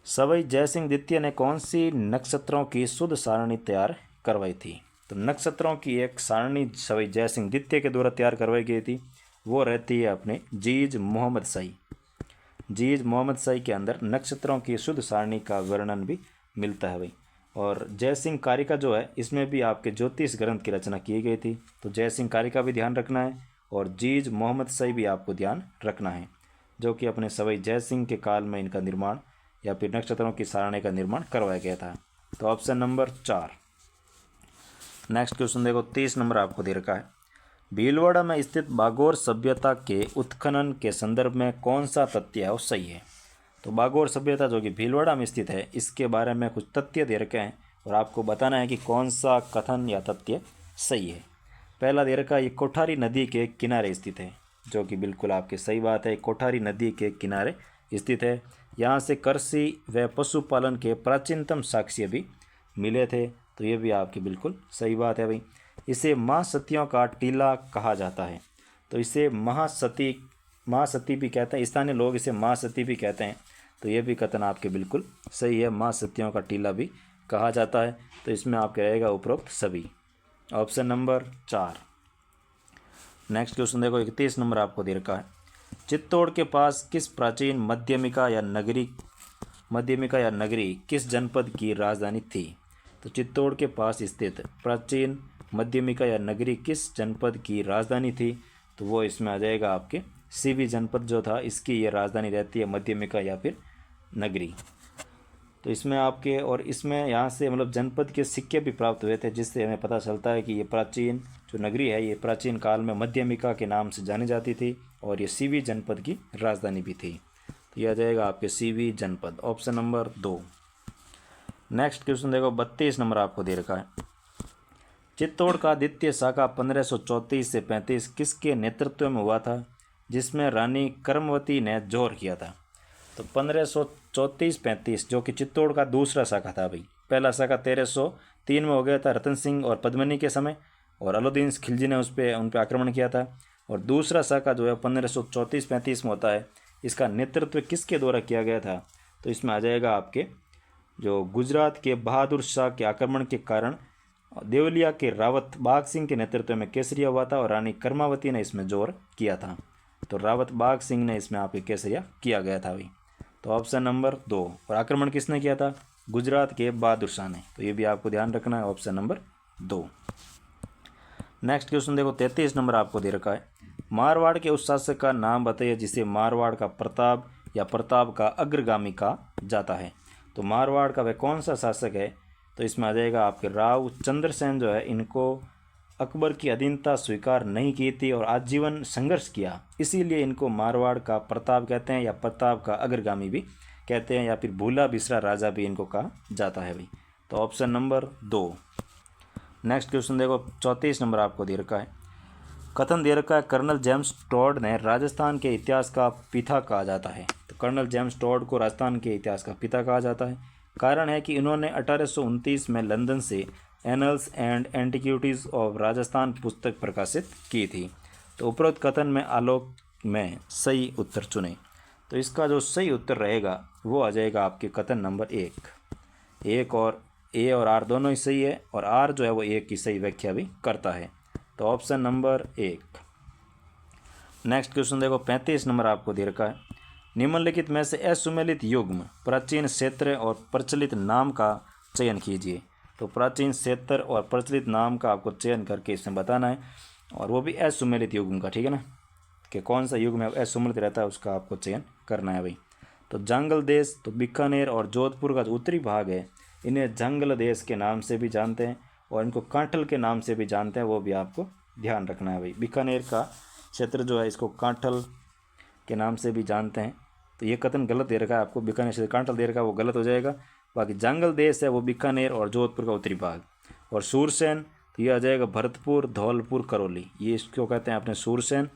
सवाई जयसिंह द्वितीय ने कौन सी नक्षत्रों की शुद्ध सारणी तैयार करवाई थी? तो नक्षत्रों की एक सारणी सवाई जयसिंह द्वितीय के द्वारा तैयार करवाई गई थी, वो रहती है अपने जीज मोहम्मद शाही। जीज मोहम्मद शाही के अंदर नक्षत्रों की शुद्ध सारणी का वर्णन भी मिलता है भाई। और जयसिंह कारिका जो है इसमें भी आपके ज्योतिष ग्रंथ की रचना की गई थी, तो जयसिंह कारिका भी ध्यान रखना है और जीज मोहम्मद शाही भी आपको ध्यान रखना है, जो कि अपने सवाई जयसिंह के काल में इनका निर्माण या फिर नक्षत्रों की सारणी का निर्माण करवाया गया था। तो ऑप्शन नंबर 4। नेक्स्ट क्वेश्चन देखो, 30 नंबर आपको दे रखा है, भीलवाड़ा में स्थित बागोर सभ्यता के उत्खनन के संदर्भ में कौन सा तथ्य है वो सही है? तो बागोर सभ्यता जो कि भीलवाड़ा में स्थित है इसके बारे में कुछ तथ्य दे रखे हैं और आपको बताना है कि कौन सा कथन या तथ्य सही है। पहला दे रखा है, ये कोठारी नदी के किनारे स्थित है, जो कि बिल्कुल आपकी सही बात है। कोठारी नदी के किनारे स्थित है, यहाँ से कृषि व पशुपालन के प्राचीनतम साक्ष्य भी मिले थे, तो ये भी आपकी बिल्कुल सही बात है भाई। इसे माँ सतियों का टीला कहा जाता है। तो इसे महासती भी कहते हैं, स्थानीय लोग इसे महासती भी कहते हैं। तो ये भी कथन आपके बिल्कुल सही है, महासतियों का टीला भी कहा जाता है। तो इसमें आपके रहेगा उपरोक्त सभी, ऑप्शन नंबर 4। नेक्स्ट क्वेश्चन देखो, 31 नंबर आपको दे रखा है। चित्तौड़ के पास किस प्राचीन मध्यमिका या नगरी किस जनपद की राजधानी थी? तो चित्तौड़ के पास स्थित प्राचीन मध्यमिका या नगरी किस जनपद की राजधानी थी? तो वो इसमें आ जाएगा आपके सीवी जनपद जो था, इसकी ये राजधानी रहती है, मध्यमिका या फिर नगरी। तो इसमें आपके, और इसमें यहाँ से मतलब जनपद के सिक्के भी प्राप्त हुए थे, जिससे हमें पता चलता है कि ये प्राचीन जो नगरी है ये प्राचीन काल में मध्यमिका के नाम से जानी जाती थी और ये सीवी जनपद की राजधानी भी थी। तो यह आ जाएगा आपके सीवी जनपद, ऑप्शन नंबर 2। नेक्स्ट क्वेश्चन देखो, 32 नंबर आपको दे रखा है। चित्तौड़ का द्वितीय शाखा 1534 से 35 किसके नेतृत्व में हुआ था, जिसमें रानी कर्मवती ने जोर किया था? तो 1534-35 जो कि चित्तौड़ का दूसरा शाखा था भाई। पहला शाखा 1303 में हो गया था रतन सिंह और पद्मिनी के समय, और अलाउद्दीन खिलजी ने उन पर आक्रमण किया था। और दूसरा शाखा जो है 1534-35 में होता है। इसका नेतृत्व किसके द्वारा किया गया था? तो इसमें आ जाएगा आपके जो गुजरात के बहादुर शाह के आक्रमण के कारण देवलिया के रावत बाघ सिंह के नेतृत्व में केसरिया हुआ था और रानी कर्मावती ने इसमें जोर किया था। तो रावत बाघ सिंह ने इसमें आपके केसरिया किया गया था भाई। तो ऑप्शन नंबर 2। और आक्रमण किसने किया था? गुजरात के बहादुर शाह ने। तो ये भी आपको ध्यान रखना है, ऑप्शन नंबर 2। नेक्स्ट क्वेश्चन देखो, 33 नंबर आपको दे रखा है। मारवाड़ के उस शासक का नाम बताइए जिसे मारवाड़ का प्रताप या प्रताप का अग्रगामी कहा जाता है। तो मारवाड़ का वह कौन सा शासक है? तो इसमें आ जाएगा आपके राव चंद्रसेन जो है, इनको अकबर की अधीनता स्वीकार नहीं की थी और आजीवन संघर्ष किया, इसीलिए इनको मारवाड़ का प्रताप कहते हैं या प्रताप का अग्रगामी भी कहते हैं, या फिर भूला बिसरा राजा भी इनको कहा जाता है भाई। तो ऑप्शन नंबर 2। नेक्स्ट क्वेश्चन देखो, 34 नंबर आपको दे रखा है। कथन दे रखा है, कर्नल जेम्स टॉड ने राजस्थान के इतिहास का पिता कहा जाता है। तो कर्नल जेम्स टॉड को राजस्थान के इतिहास का पिता कहा जाता है। कारण है कि इन्होंने 1829 में लंदन से annuls and antiquities of Rajasthan पुस्तक प्रकाशित की थी। तो उपरोक्त कथन में आलोक में सही उत्तर चुनें। तो इसका जो सही उत्तर रहेगा वो आ जाएगा आपके कथन नंबर 1 और ए और आर दोनों ही सही है, और आर जो है वो एक की सही व्याख्या भी करता है। तो ऑप्शन नंबर 1। नेक्स्ट क्वेश्चन देखो, 35 नंबर आपको दे रखा है। निम्नलिखित में से असुमेलित युग्म प्राचीन क्षेत्र और प्रचलित नाम का चयन कीजिए। तो प्राचीन क्षेत्र और प्रचलित नाम का आपको चयन करके इसमें बताना है, और वो भी असुमेलित युग्म का, ठीक है ना, कि कौन सा युग्म है असुमेलित रहता है उसका आपको चयन करना है भाई। तो जंगल देश, तो बीकानेर और जोधपुर का जो उत्तरी भाग है इन्हें जंगल देश के नाम से भी जानते हैं और इनको कांठल के नाम से भी जानते हैं, वो भी आपको ध्यान रखना है भाई। बीकानेर का क्षेत्र जो है इसको कांठल के नाम से भी जानते हैं। तो ये कथन गलत दे रखा है आपको, बीकानेर क्षेत्र कांठल दे रखा है वो गलत हो जाएगा। बाकी जंगल देश है वो बीकानेर और जोधपुर का उत्तरी भाग। और सूरसेन, तो ये आ जाएगा भरतपुर, धौलपुर, करौली, ये इसको कहते हैं अपने सूरसेन।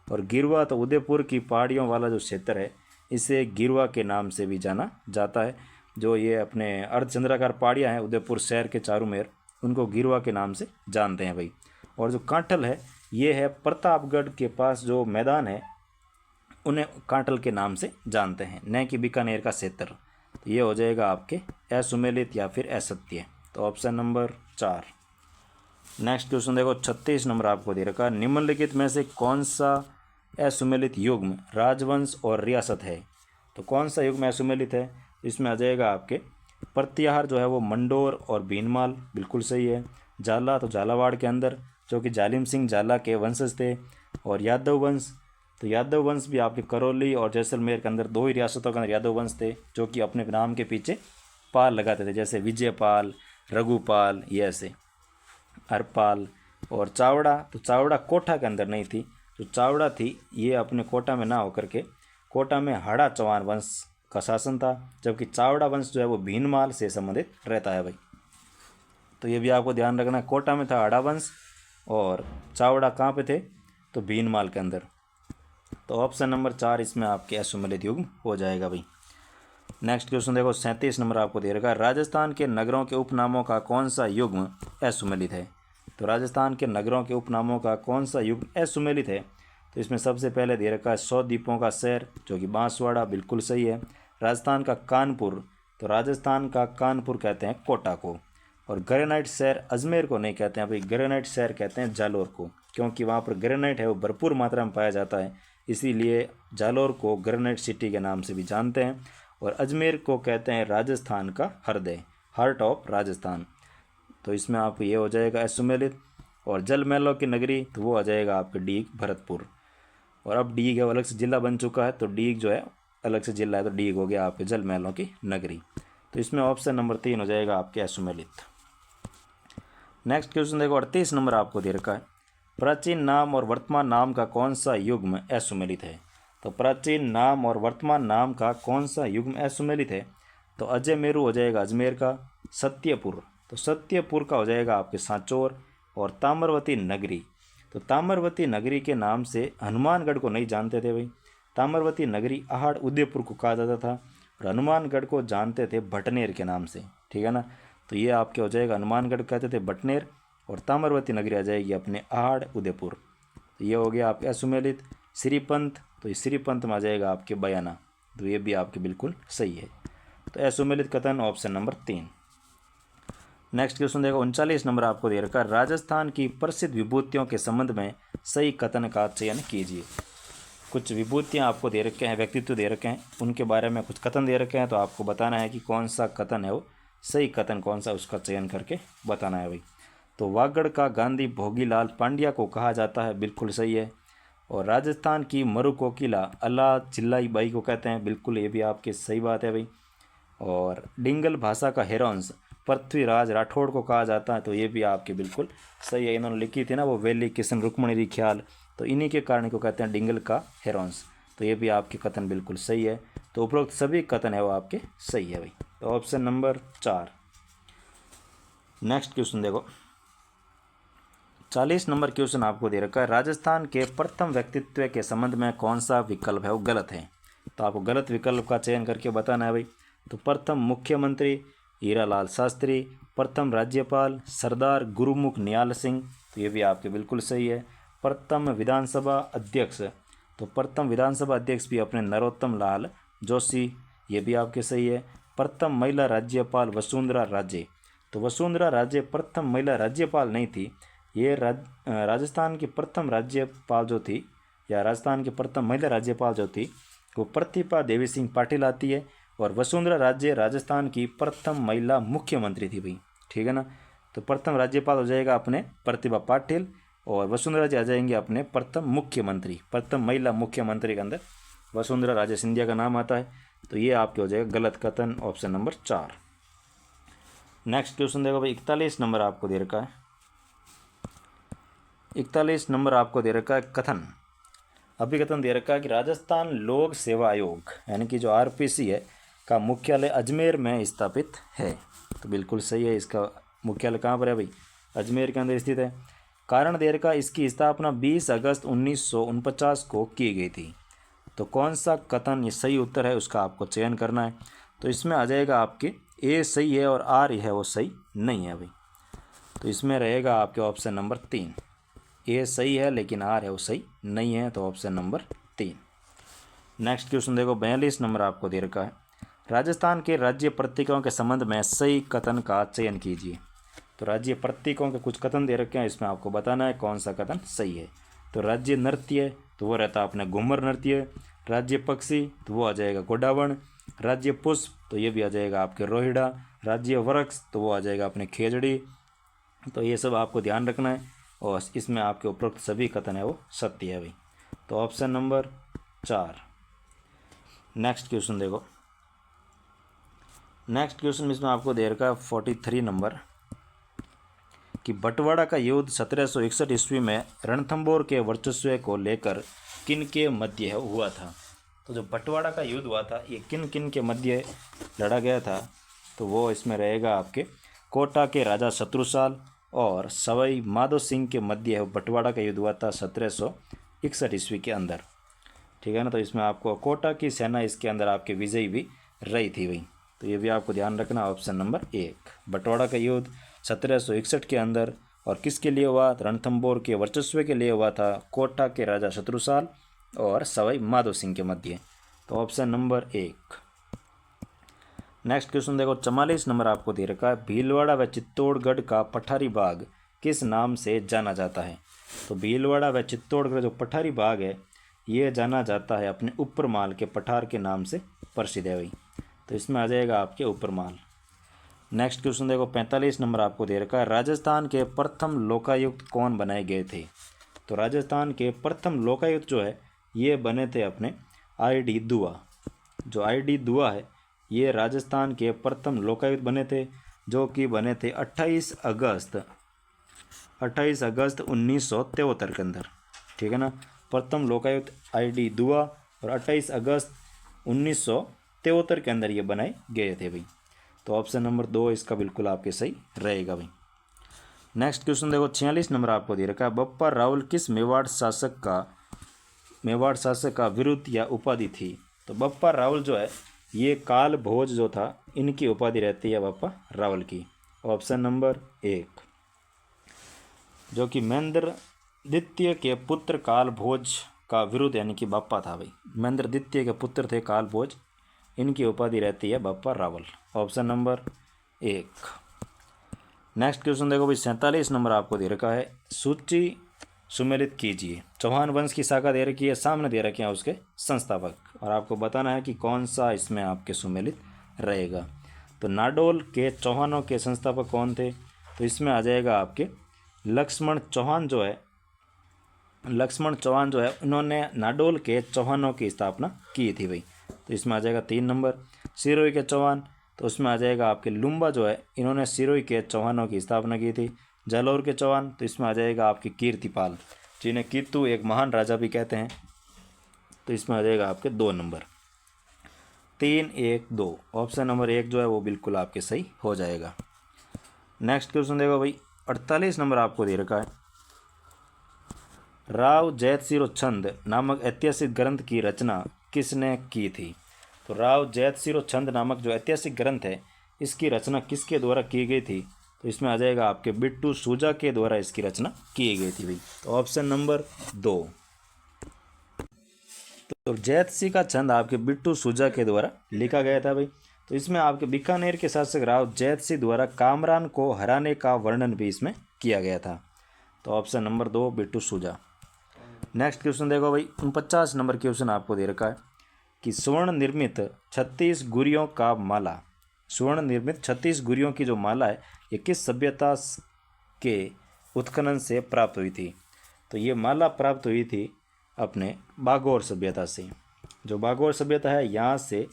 और गिरवा, तो उदयपुर की पहाड़ियों वाला जो क्षेत्र है इसे गिरवा के नाम से भी जाना जाता है। जो ये अपने अर्धचंद्राकार पहाड़ियाँ हैं उदयपुर शहर के चारों मेर, उनको गिरवा के नाम से जानते हैं भाई। और जो कांठल है ये है प्रतापगढ़ के पास जो मैदान है उन्हें कांठल के नाम से जानते हैं, न कि बीकानेर का क्षेत्र। तो ये हो जाएगा आपके असुमेलित या फिर असत्य। तो ऑप्शन नंबर 4। नेक्स्ट क्वेश्चन देखो, 36 नंबर आपको दे रखा है। निम्नलिखित में से कौन सा असुमेलित युग्म राजवंश और रियासत है? तो कौन सा युग्म असुमेलित है? इसमें आ जाएगा आपके प्रत्याहार जो है वो मंडोर और भीनमाल, बिल्कुल सही है। झाला, तो झालावाड़ के अंदर जो कि जालिम सिंह झाला के वंशज थे। और यादव वंश, तो यादव वंश भी आपके करौली और जैसलमेर के अंदर 2 ही रियासतों के अंदर यादव वंश थे जो कि अपने नाम के पीछे पाल लगाते थे, जैसे विजयपाल, रघुपाल, ये ऐसे हरपाल। और चावड़ा, तो चावड़ा कोटा के अंदर नहीं थी, जो चावड़ा थी ये अपने कोटा में ना होकर के कोटा में हाड़ा चौहान वंश का शासन था, जबकि चावड़ा वंश जो है वो भीनमाल से संबंधित रहता है भाई। तो ये भी आपको ध्यान रखना, कोटा में था हाड़ा वंश और चावड़ा कहाँ पे थे? तो भीनमाल के अंदर। तो ऑप्शन नंबर 4 इसमें आपके असुमेलित युग्म हो जाएगा भाई। नेक्स्ट क्वेश्चन देखो, 37 नंबर आपको दे रखा है। राजस्थान के नगरों के उपनामों का कौन सा युग्म असुमेलित है? तो राजस्थान के नगरों के उपनामों का कौन सा युग्म असुमेलित है? तो इसमें सबसे पहले दे रखा है 100 द्वीपों का शहर, जो कि बांसवाड़ा, बिल्कुल सही है। राजस्थान का कानपुर, तो राजस्थान का कानपुर कहते हैं कोटा को। और ग्रेनाइट शहर अजमेर को नहीं कहते हैं भाई, ग्रेनाइट शहर कहते हैं जालोर को, क्योंकि वहाँ पर ग्रेनाइट है वो भरपूर मात्रा में पाया जाता है, इसीलिए जालोर को ग्रेनाइट सिटी के नाम से भी जानते हैं। और अजमेर को कहते हैं राजस्थान का हृदय, हार्ट ऑफ राजस्थान। तो इसमें आपको ये हो जाएगा असुमेलित। और जल महलों की नगरी, तो वो आ जाएगा आपके डीग, भरतपुर। और अब डीग है वो अलग से जिला बन चुका है, तो डीग जो है अलग से जिला है, तो डीग हो गया आपके जल महलों की नगरी। तो इसमें ऑप्शन नंबर 3 हो जाएगा आपके असुमेलित। नेक्स्ट क्वेश्चन देखो, 38 नंबर आपको दे रखा है, प्राचीन नाम और वर्तमान नाम का कौन सा युग्म असुमेलित है। तो प्राचीन नाम और वर्तमान नाम का कौन सा युग्म असुमेलित है। तो अजय मेरू हो जाएगा अजमेर का। सत्यपुर, तो सत्यपुर का हो जाएगा आपके सांचौर। और ताम्रवती नगरी, तो ताम्रवती नगरी के नाम से हनुमानगढ़ को नहीं जानते थे भाई, ताम्रवती नगरी आहड़ उदयपुर को कहा जाता था, और हनुमानगढ़ को जानते थे भटनेर के नाम से, ठीक है ना। तो ये आपके हो जाएगा, हनुमानगढ़ कहते थे भटनेर, और ताम्रवती नगरी आ जाएगी अपने आहड़ उदयपुर। तो ये हो गया आपके असुमेलित। श्रीपंथ, तो ये श्रीपंथ में आ जाएगा आपके बयाना, तो ये भी आपके बिल्कुल सही है। तो असुमेलित कथन ऑप्शन नंबर 3। नेक्स्ट क्वेश्चन देखो, 39 नंबर आपको दे रखा है, राजस्थान की प्रसिद्ध विभूतियों के संबंध में सही कथन का चयन कीजिए। कुछ विभूतियाँ आपको दे रखे हैं, व्यक्तित्व दे रखे हैं, उनके बारे में कुछ कथन दे रखे हैं, तो आपको बताना है कि कौन सा कथन है वो सही कथन कौन सा, उसका चयन करके बताना है भाई। तो वागड़ का गांधी भोगीलाल पांड्या को कहा जाता है, बिल्कुल सही है। और राजस्थान की मरु कोकिला अल्लाह चिल्लाई बाई को कहते हैं, बिल्कुल ये भी आपके सही बात है भाई। और डिंगल भाषा का हेरोंस पृथ्वीराज राठौड़ को कहा जाता है, तो ये भी आपके बिल्कुल सही है। इन्होंने लिखी थी ना वो वेली किशन रुक्मणी ख्याल, तो इन्हीं के कारण को कहते हैं डिंगल का हेरोंस, तो ये भी आपके कथन बिल्कुल सही है। तो उपरोक्त सभी कथन है वो आपके सही है भाई। तो ऑप्शन नंबर 4। नेक्स्ट क्वेश्चन देखो, 40 नंबर क्वेश्चन आपको दे रखा है, राजस्थान के प्रथम व्यक्तित्व के संबंध में कौन सा विकल्प है वो गलत है। तो आपको गलत विकल्प का चयन करके बताना है भाई। तो प्रथम मुख्यमंत्री हीरालाल शास्त्री, प्रथम राज्यपाल सरदार गुरुमुख निहाल सिंह, तो ये भी आपके बिल्कुल सही है। प्रथम विधानसभा अध्यक्ष, तो प्रथम विधानसभा अध्यक्ष भी अपने नरोत्तम लाल जोशी, ये भी आपके सही है। प्रथम महिला राज्यपाल वसुंधरा राजे, तो वसुंधरा राजे प्रथम महिला राज्यपाल नहीं थी, ये राजस्थान की प्रथम राज्यपाल जो थी, या राजस्थान की प्रथम महिला राज्यपाल जो थी वो प्रतिभा देवी सिंह पाटिल आती है। और वसुंधरा राजे राजस्थान की प्रथम महिला मुख्यमंत्री थी भाई, ठीक है ना। तो प्रथम राज्यपाल हो जाएगा अपने प्रतिभा पाटिल, और वसुंधरा जी आ जाएंगे अपने प्रथम मुख्यमंत्री, प्रथम महिला मुख्यमंत्री के अंदर वसुंधरा राजे सिंधिया का नाम आता है। तो ये आपके हो जाएगा गलत कथन ऑप्शन नंबर 4। नेक्स्ट क्वेश्चन देखो भाई, 41 नंबर आपको दे रखा है, 41 नंबर आपको दे रखा है कथन, अभिकथन दे रखा है कि राजस्थान लोक सेवा आयोग यानी कि जो आरपीसी है का मुख्यालय अजमेर में स्थापित है। तो बिल्कुल सही है, इसका मुख्यालय कहाँ पर है भाई, अजमेर के अंदर स्थित है। कारण दे रखा इसकी स्थापना 20 अगस्त 1949 को की गई थी। तो कौन सा कथन ये सही उत्तर है उसका आपको चयन करना है। तो इसमें आ जाएगा आपके ए सही है और आर है वो सही नहीं है भाई। तो इसमें रहेगा आपके ऑप्शन नंबर 3, ए सही है लेकिन आर है वो सही नहीं है, तो ऑप्शन नंबर 3। नेक्स्ट क्वेश्चन देखो, 42 नंबर आपको दे रखा है, राजस्थान के राज्य प्रतीकों के संबंध में सही कथन का चयन कीजिए। तो राज्य प्रतीकों के कुछ कथन दे रखे हैं, इसमें आपको बताना है कौन सा कथन सही है। तो राज्य नृत्य, तो वो रहता है अपने घूमर नृत्य। राज्य पक्षी, तो वो आ जाएगा गोडावण। राज्य पुष्प, तो ये भी आ जाएगा आपके रोहिड़ा। राज्य वृक्ष, तो वो आ जाएगा अपने खेजड़ी। तो ये सब आपको ध्यान रखना है, और इसमें आपके उपरोक्त सभी कथन है वो सत्य है भाई। तो ऑप्शन नंबर 4। नेक्स्ट क्वेश्चन देखो, नेक्स्ट क्वेश्चन इसमें आपको दे रखा है 43 नंबर कि बंटवाड़ा का युद्ध 1761 ईस्वी में रणथंभौर के वर्चस्व को लेकर किन के मध्य हुआ था। तो जो बंटवाड़ा का युद्ध हुआ था ये किन किन के मध्य लड़ा गया था, तो वो इसमें रहेगा आपके कोटा के राजा शत्रुसाल और सवाई माधो सिंह के मध्य बंटवाड़ा का युद्ध हुआ था 1761 ईस्वी के अंदर, ठीक है ना। तो इसमें आपको कोटा की सेना इसके अंदर आपके विजयी भी रही थी भाई। तो ये भी आपको ध्यान रखना, ऑप्शन नंबर 1 बंटवाड़ा का युद्ध 1761 के अंदर और किसके लिए हुआ? रणथंभौर के वर्चस्व के लिए हुआ था, कोटा के राजा शत्रुसाल और सवाई माधो सिंह के मध्य। तो ऑप्शन नंबर 1। नेक्स्ट क्वेश्चन देखो, 44 नंबर आपको दे रखा है, भीलवाड़ा व चित्तौड़गढ़ का पठारी बाग किस नाम से जाना जाता है? तो भीलवाड़ा व चित्तौड़गढ़ जो पठारी बाग है ये जाना जाता है अपने ऊपरमाल के पठार के नाम से प्रसिद्ध है भाई। तो इसमें आ जाएगा आपके ऊपरमाल। नेक्स्ट क्वेश्चन देखो, 45 नंबर आपको दे रखा है, राजस्थान के प्रथम लोकायुक्त कौन बनाए गए थे? तो राजस्थान के प्रथम लोकायुक्त जो है ये बने थे अपने आई.डी. दुआ। जो आई.डी. दुआ है ये राजस्थान के प्रथम लोकायुक्त बने थे, जो कि बने थे 28 अगस्त 1973 के अंदर। ठीक है ना, प्रथम लोकायुक्त आई.डी. दुआ और 28 अगस्त 1973 के अंदर ये बनाए गए थे भाई। तो ऑप्शन नंबर 2 इसका बिल्कुल आपके सही रहेगा भाई। नेक्स्ट क्वेश्चन देखो, 46 नंबर आपको दे रखा है, बप्पा रावल किस मेवाड़ शासक का विरुद्ध या उपाधि थी? तो बप्पा रावल जो है ये काल भोज जो था इनकी उपाधि रहती है बप्पा रावल की। ऑप्शन नंबर 1, जो कि महेंद्र द्वितीय के पुत्र काल भोज का विरुद्ध यानी कि बप्पा था भाई। महेंद्र द्वितीय के पुत्र थे काल भोज, इनकी उपाधि रहती है Bappa Rawal. Option number 1। Next question देखो भाई, 47 नंबर आपको दे रखा है, सूची सुमेलित कीजिए। चौहान वंश की शाखा दे रखी है, सामने दे रखे हैं उसके संस्थापक, और आपको बताना है कि कौन सा इसमें आपके सुमेलित रहेगा। तो नाडोल के चौहानों के संस्थापक कौन थे? तो इसमें आ जाएगा आपके लक्ष्मण चौहान जो है उन्होंने नाडोल के चौहानों की स्थापना की थी भाई। तो इसमें आ जाएगा 3 नंबर। सिरोही के चौहान, तो उसमें आ जाएगा आपके लुम्बा जो है इन्होंने सिरोही के चौहानों की स्थापना की थी। जालौर के चौहान, तो इसमें आ जाएगा आपके कीर्तिपाल, जिन्हें कीर्तु एक महान राजा भी कहते हैं। तो इसमें आ जाएगा आपके 2 नंबर। 3, 1, 2 ऑप्शन नंबर 1 जो है वो बिल्कुल आपके सही हो जाएगा। नेक्स्ट क्वेश्चन देखो भाई, 48 नंबर आपको दे रखा है, राव जैतसिरो छंद नामक ऐतिहासिक ग्रंथ की रचना किसने की थी? तो राव जैतसिरो छंद नामक जो ऐतिहासिक ग्रंथ है इसकी रचना किसके द्वारा की गई थी? तो इसमें आ जाएगा आपके बिट्टू सूजा के द्वारा इसकी रचना की गई थी भाई। तो ऑप्शन नंबर 2। तो जैतसी का छंद आपके बिट्टू सूजा के द्वारा लिखा गया था भाई। तो इसमें आपके बीकानेर के शासक राव जैतसी द्वारा कामरान को हराने का वर्णन भी इसमें किया गया था। तो ऑप्शन नंबर 2 बिट्टू सूजा। नेक्स्ट क्वेश्चन देखो भाई, 49 नंबर क्वेश्चन आपको दे रखा है कि स्वर्ण निर्मित 36 गुरियों का माला, स्वर्ण निर्मित 36 गुरियों की जो माला है ये किस सभ्यता के उत्खनन से प्राप्त हुई थी? तो ये माला प्राप्त हुई थी अपने बागोर सभ्यता से। जो बागोर सभ्यता है यहाँ से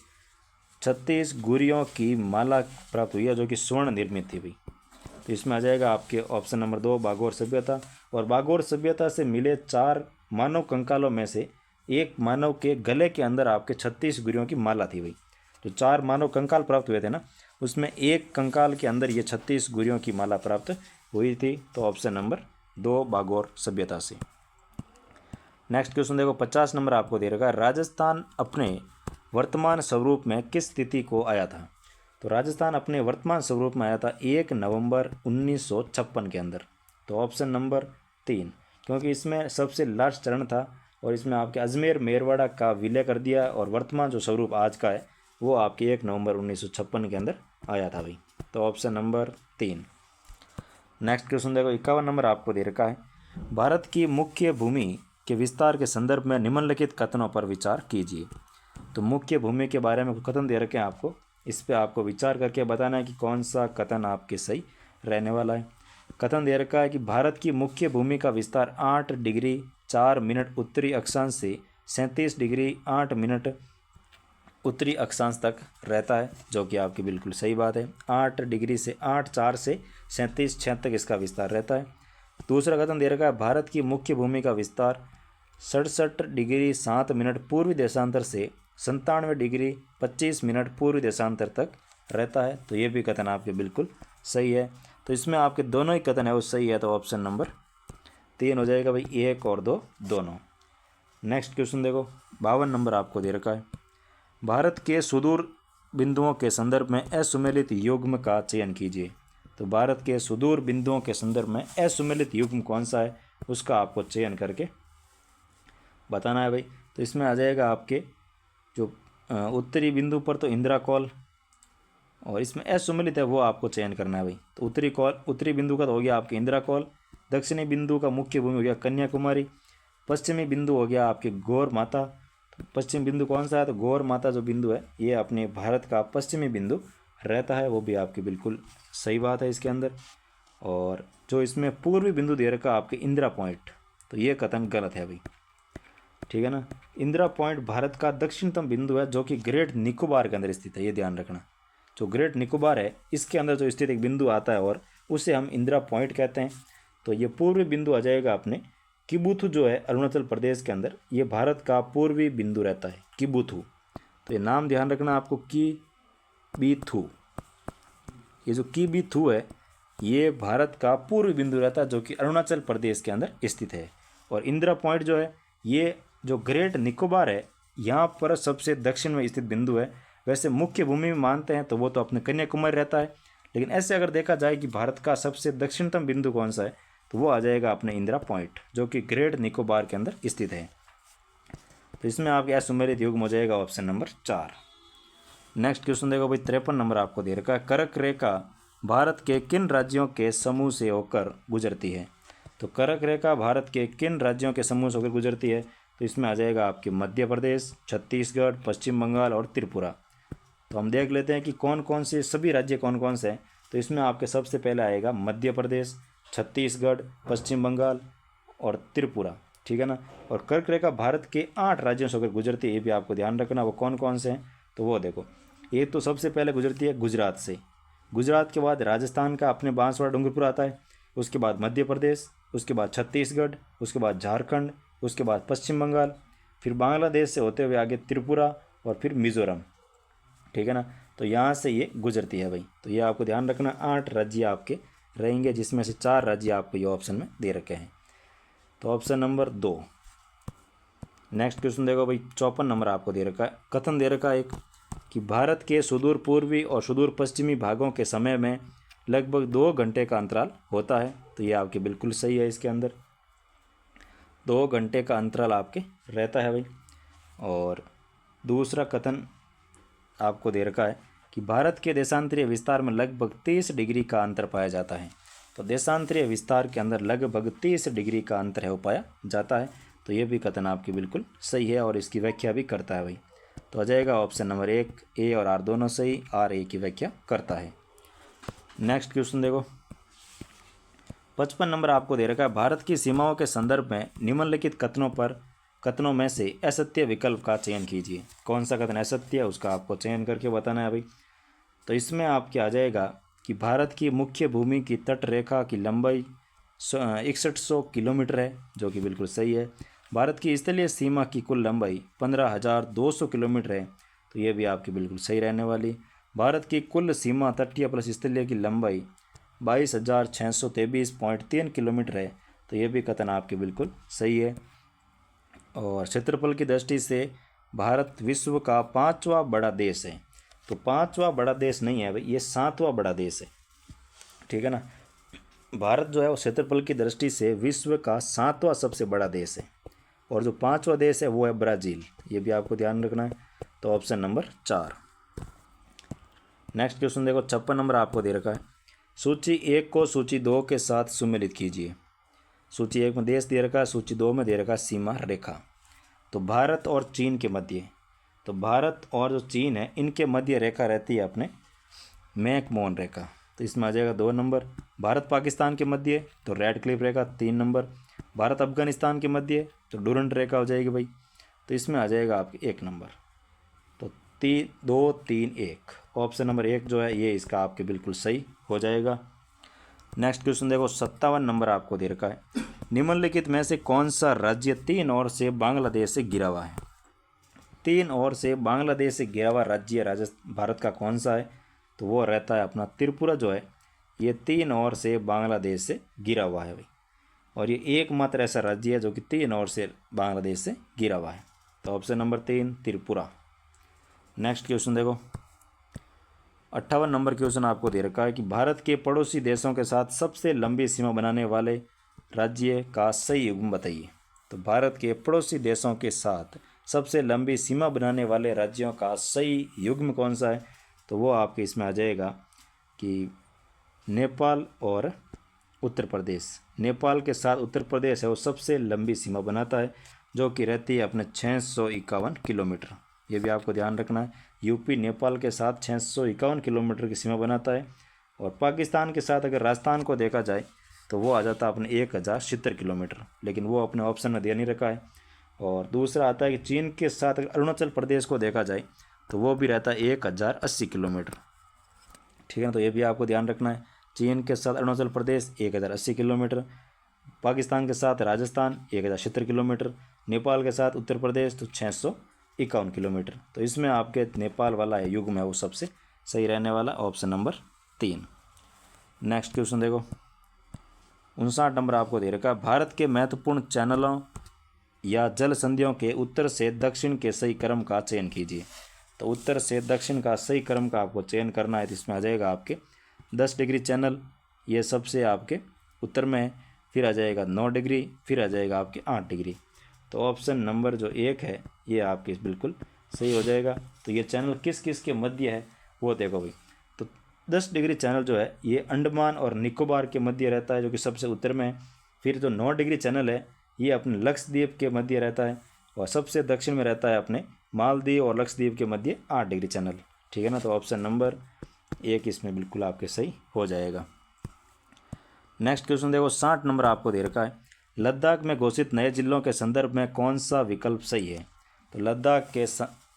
36 गुरियों की माला प्राप्त हुई है जो कि स्वर्ण निर्मित थी भाई। तो इसमें आ जाएगा आपके ऑप्शन नंबर 2 बागोर सभ्यता। और बागोर सभ्यता से मिले 4 मानव कंकालों में से एक मानव के गले के अंदर आपके 36 गुरियों की माला थी भाई। जो 4 मानव कंकाल प्राप्त हुए थे ना उसमें एक कंकाल के अंदर ये 36 गुरियों की माला प्राप्त हुई थी। तो ऑप्शन नंबर 2 बागोर सभ्यता से। नेक्स्ट क्वेश्चन देखो, 50 नंबर आपको दे रखा है, राजस्थान अपने वर्तमान स्वरूप में किस तिथि को आया था? तो राजस्थान अपने वर्तमान स्वरूप में आया था 1 नवंबर 1956 के अंदर। तो ऑप्शन नंबर 3, क्योंकि इसमें सबसे लास्ट चरण था और इसमें आपके अजमेर मेरवाड़ा का विलय कर दिया और वर्तमान जो स्वरूप आज का है वो आपके 1 नवंबर 1956 के अंदर आया था भाई। तो ऑप्शन नंबर 3। नेक्स्ट क्वेश्चन देखो, 51 नंबर आपको दे रखा है, भारत की मुख्य भूमि के विस्तार के संदर्भ में निम्नलिखित कथनों पर विचार कीजिए। तो मुख्य भूमि के बारे में कथन दे रखे हैं आपको, इस पर आपको विचार करके बताना है कि कौन सा कथन आपके सही रहने वाला है। कथन दे रखा है कि भारत की मुख्य भूमि का विस्तार 8 डिग्री 4 मिनट उत्तरी अक्षांश से 37 डिग्री 8 मिनट उत्तरी अक्षांश तक रहता है, जो कि आपकी बिल्कुल सही बात है। 8 डिग्री से 8 से 37 तक इसका विस्तार रहता है। दूसरा कथन दे रखा है, भारत की मुख्य भूमि का विस्तार 67 डिग्री 7 मिनट पूर्वी देशांतर से 97 डिग्री 25 मिनट पूर्वी देशांतर तक रहता है। तो ये भी कथन आपके बिल्कुल सही है। तो इसमें आपके दोनों ही कथन है वो सही है। तो ऑप्शन नंबर 3 हो जाएगा भाई, 1 और 2 दोनों। नेक्स्ट क्वेश्चन देखो, 52 नंबर आपको दे रखा है, भारत के सुदूर बिंदुओं के संदर्भ में असुमेलित युग्म का चयन कीजिए। तो भारत के सुदूर बिंदुओं के संदर्भ में असुमेलित युग्म कौन सा है, उसका आपको चयन करके बताना है भाई। तो इसमें आ जाएगा आपके जो उत्तरी बिंदु पर तो इंदिरा कौल, और इसमें असुमेलित है वो आपको चयन करना है भाई। तो उत्तरी बिंदु का तो हो गया आपके इंदिरा कौल, दक्षिणी बिंदु का मुख्य भूमि हो गया कन्याकुमारी, पश्चिमी बिंदु हो गया आपके गौर माता। तो पश्चिम बिंदु कौन सा है, तो गौर माता जो बिंदु है ये अपने भारत का पश्चिमी बिंदु रहता है, वो भी आपकी बिल्कुल सही बात है इसके अंदर। और जो इसमें पूर्वी बिंदु दे रखा आपके इंदिरा पॉइंट, तो ये कथन गलत है भाई, ठीक है ना। इंदिरा पॉइंट भारत का दक्षिणतम बिंदु है जो कि ग्रेट निकोबार के अंदर स्थित है, ये ध्यान रखना। जो ग्रेट निकोबार है इसके अंदर जो स्थित एक बिंदु आता है और उसे हम इंदिरा पॉइंट कहते हैं। तो ये पूर्वी बिंदु आ जाएगा अपने किबुथु जो है अरुणाचल प्रदेश के अंदर, ये भारत का पूर्वी बिंदु रहता है किबुथु। तो ये नाम ध्यान रखना आपको, किबीथु। ये जो किबीथु है ये भारत का पूर्वी बिंदु रहता है जो कि अरुणाचल प्रदेश के अंदर स्थित है। और इंदिरा पॉइंट जो है ये जो ग्रेट निकोबार है यहाँ पर सबसे दक्षिण में स्थित बिंदु है। वैसे मुख्य भूमि में मानते हैं तो वो तो अपने कन्याकुमारी रहता है, लेकिन ऐसे अगर देखा जाए कि भारत का सबसे दक्षिणतम बिंदु कौन सा है तो वो आ जाएगा अपने इंदिरा पॉइंट जो कि ग्रेट निकोबार के अंदर स्थित है। तो इसमें आपके असुमेलित युग्म हो जाएगा ऑप्शन नंबर 4। नेक्स्ट क्वेश्चन देखो भाई, 53 नंबर आपको दे रखा है, कर्क रेखा भारत के किन राज्यों के समूह से होकर गुजरती है। तो कर्क रेखा भारत के किन राज्यों के समूह से होकर गुजरती है, तो इसमें आ जाएगा आपके मध्य प्रदेश, छत्तीसगढ़, पश्चिम बंगाल और त्रिपुरा। तो हम देख लेते हैं कि कौन कौन से सभी राज्य कौन कौन से हैं। तो इसमें आपके सबसे पहले आएगा मध्य प्रदेश, छत्तीसगढ़, पश्चिम बंगाल और त्रिपुरा, ठीक है ना। और कर्क रेखा भारत के 8 राज्यों से होकर गुजरती है, ये भी आपको ध्यान रखना। वो कौन कौन से हैं, तो वो देखो, ये तो सबसे पहले गुजरती है गुजरात से, गुजरात के बाद राजस्थान का अपने बांसवाड़ा डूंगरपुर आता है, उसके बाद मध्य प्रदेश, उसके बाद छत्तीसगढ़, उसके बाद झारखंड, उसके बाद पश्चिम बंगाल, फिर बांग्लादेश से होते हुए आगे त्रिपुरा और फिर मिजोरम, ठीक है ना। तो यहाँ से ये गुजरती है भाई। तो ये आपको ध्यान रखना, 8 राज्य आपके रहेंगे जिसमें से 4 राज्य आपको ये ऑप्शन में दे रखे हैं। तो ऑप्शन नंबर 2। नेक्स्ट क्वेश्चन देखो भाई, 54 नंबर आपको दे रखा है, कथन दे रखा है एक कि भारत के सुदूर पूर्वी और सुदूर पश्चिमी भागों के समय में लगभग 2 घंटे का अंतराल होता है। तो ये आपके बिल्कुल सही है, इसके अंदर 2 घंटे का अंतराल आपके रहता है भाई। और दूसरा कथन आपको दे रखा है कि भारत के देशांतरीय विस्तार में लगभग 30 डिग्री का अंतर पाया जाता है। तो देशांतरीय विस्तार के अंदर लगभग 30 डिग्री का अंतर है वो पाया जाता है। तो ये भी कथन आपकी बिल्कुल सही है और इसकी व्याख्या भी करता है भाई। तो आ जाएगा ऑप्शन नंबर 1, ए और आर दोनों सही, आर ए की व्याख्या करता है। नेक्स्ट क्वेश्चन देखो, 55 नंबर आपको दे रखा है, भारत की सीमाओं के संदर्भ में निम्नलिखित कथनों में से असत्य विकल्प का चयन कीजिए। कौन सा कथन असत्य है उसका आपको चयन करके बताना है भाई। तो इसमें आपके आ जाएगा कि भारत की मुख्य भूमि की तट रेखा की लंबाई 6100 किलोमीटर है, जो कि बिल्कुल सही है। भारत की स्थलीय सीमा की कुल लंबाई 15,200 किलोमीटर है, तो ये भी आपकी बिल्कुल सही रहने वाली। भारत की कुल सीमा तटीय प्लस स्थलीय की लंबाई 22,623.3 किलोमीटर है, तो ये भी कथन आपके बिल्कुल सही है। और क्षेत्रफल की दृष्टि से भारत विश्व का 5वां बड़ा देश है। तो 5वां बड़ा देश नहीं है भाई, ये 7वां बड़ा देश है, ठीक है ना। भारत जो है वो क्षेत्रफल की दृष्टि से विश्व का 7वां सबसे बड़ा देश है, और जो 5वां देश है वो है ब्राज़ील, ये भी आपको ध्यान रखना है। तो ऑप्शन नंबर 4। नेक्स्ट क्वेश्चन देखो, 56 नंबर आपको दे रखा है, सूची 1 को सूची 2 के साथ सुमेलित कीजिए। सूची 1 में देश दे रखा है, सूची 2 में दे रखा है सीमा रेखा। तो भारत और चीन के मध्य, तो भारत और जो चीन है इनके मध्य रेखा रहती है अपने मैकमोहन रेखा, तो इसमें आ जाएगा 2 नंबर। भारत पाकिस्तान के मध्य तो रेड क्लिफ रेखा 3 नंबर। भारत अफगानिस्तान के मध्य तो डूरंट रेखा हो जाएगी भाई, तो इसमें आ जाएगा आपके 1 नंबर। तो 3 2 3 1 ऑप्शन नंबर 1 जो है ये इसका आपके बिल्कुल सही हो जाएगा। नेक्स्ट क्वेश्चन देखो, 57 नंबर आपको दे रखा है, निम्नलिखित में से कौन सा राज्य 3 ओर से बांग्लादेश से घिरा हुआ है। 3 ओर से बांग्लादेश से घिरा हुआ राज्य भारत का कौन सा है, तो वो रहता है अपना त्रिपुरा जो है, ये 3 ओर से बांग्लादेश से घिरा हुआ है भाई। और ये एकमात्र ऐसा राज्य है जो कि 3 ओर से बांग्लादेश से घिरा हुआ है। तो option number 3 Tripura. Next question देखो, 58 नंबर क्वेश्चन आपको दे रखा है कि भारत के पड़ोसी देशों के साथ सबसे लंबी सीमा बनाने वाले राज्य का सही युग्म बताइए। तो भारत के पड़ोसी देशों के साथ सबसे लंबी सीमा बनाने वाले राज्यों का सही युग्म कौन सा है? तो वो आपके इसमें आ जाएगा कि नेपाल और उत्तर प्रदेश। नेपाल के साथ उत्तर प्रदेश है वो सबसे लंबी सीमा बनाता है, जो कि रहती है अपने 651 किलोमीटर। ये भी आपको ध्यान रखना है। यूपी नेपाल के साथ 651 किलोमीटर की सीमा बनाता है। और पाकिस्तान के साथ अगर राजस्थान को देखा जाए तो वो आ जाता है अपने 1070 किलोमीटर, लेकिन वो अपने ऑप्शन में दे नहीं रखा है। और दूसरा आता है कि चीन के साथ अगर अरुणाचल प्रदेश को देखा जाए तो वो भी रहता है 1080 किलोमीटर। ठीक है ना, तो ये भी आपको ध्यान रखना है। चीन के साथ अरुणाचल प्रदेश 1080 किलोमीटर, पाकिस्तान के साथ राजस्थान 1070 किलोमीटर, नेपाल के साथ उत्तर प्रदेश तो 651 किलोमीटर। तो इसमें आपके नेपाल वाला है युग्म है वो सबसे सही रहने वाला, ऑप्शन नंबर 3। नेक्स्ट क्वेश्चन देखो, 59 नंबर आपको दे रखा है, भारत के महत्वपूर्ण चैनलों या जल संधियों के उत्तर से दक्षिण के सही क्रम का चयन कीजिए। तो उत्तर से दक्षिण का सही क्रम का आपको चयन करना है। तो इसमें आ जाएगा आपके 10 डिग्री चैनल, ये सबसे आपके उत्तर में है। फिर आ जाएगा 9 डिग्री, फिर आ जाएगा आपके 8 डिग्री। तो ऑप्शन नंबर जो 1 है ये आपके बिल्कुल सही हो जाएगा। तो ये चैनल किस किस के मध्य है वो देखो भाई। तो 10 डिग्री चैनल जो है ये अंडमान और निकोबार के मध्य रहता है, जो कि सबसे उत्तर में है। फिर जो 9 डिग्री चैनल है ये अपने लक्षद्वीप के मध्य रहता है, और सबसे दक्षिण में रहता है अपने मालदीव और लक्षद्वीप के मध्य 8 डिग्री चैनल। ठीक है ना, तो ऑप्शन नंबर 1 इसमें बिल्कुल आपके सही हो जाएगा। नेक्स्ट क्वेश्चन देखो, 60 नंबर आपको दे रखा है, लद्दाख में घोषित नए जिलों के संदर्भ में कौन सा विकल्प सही है? तो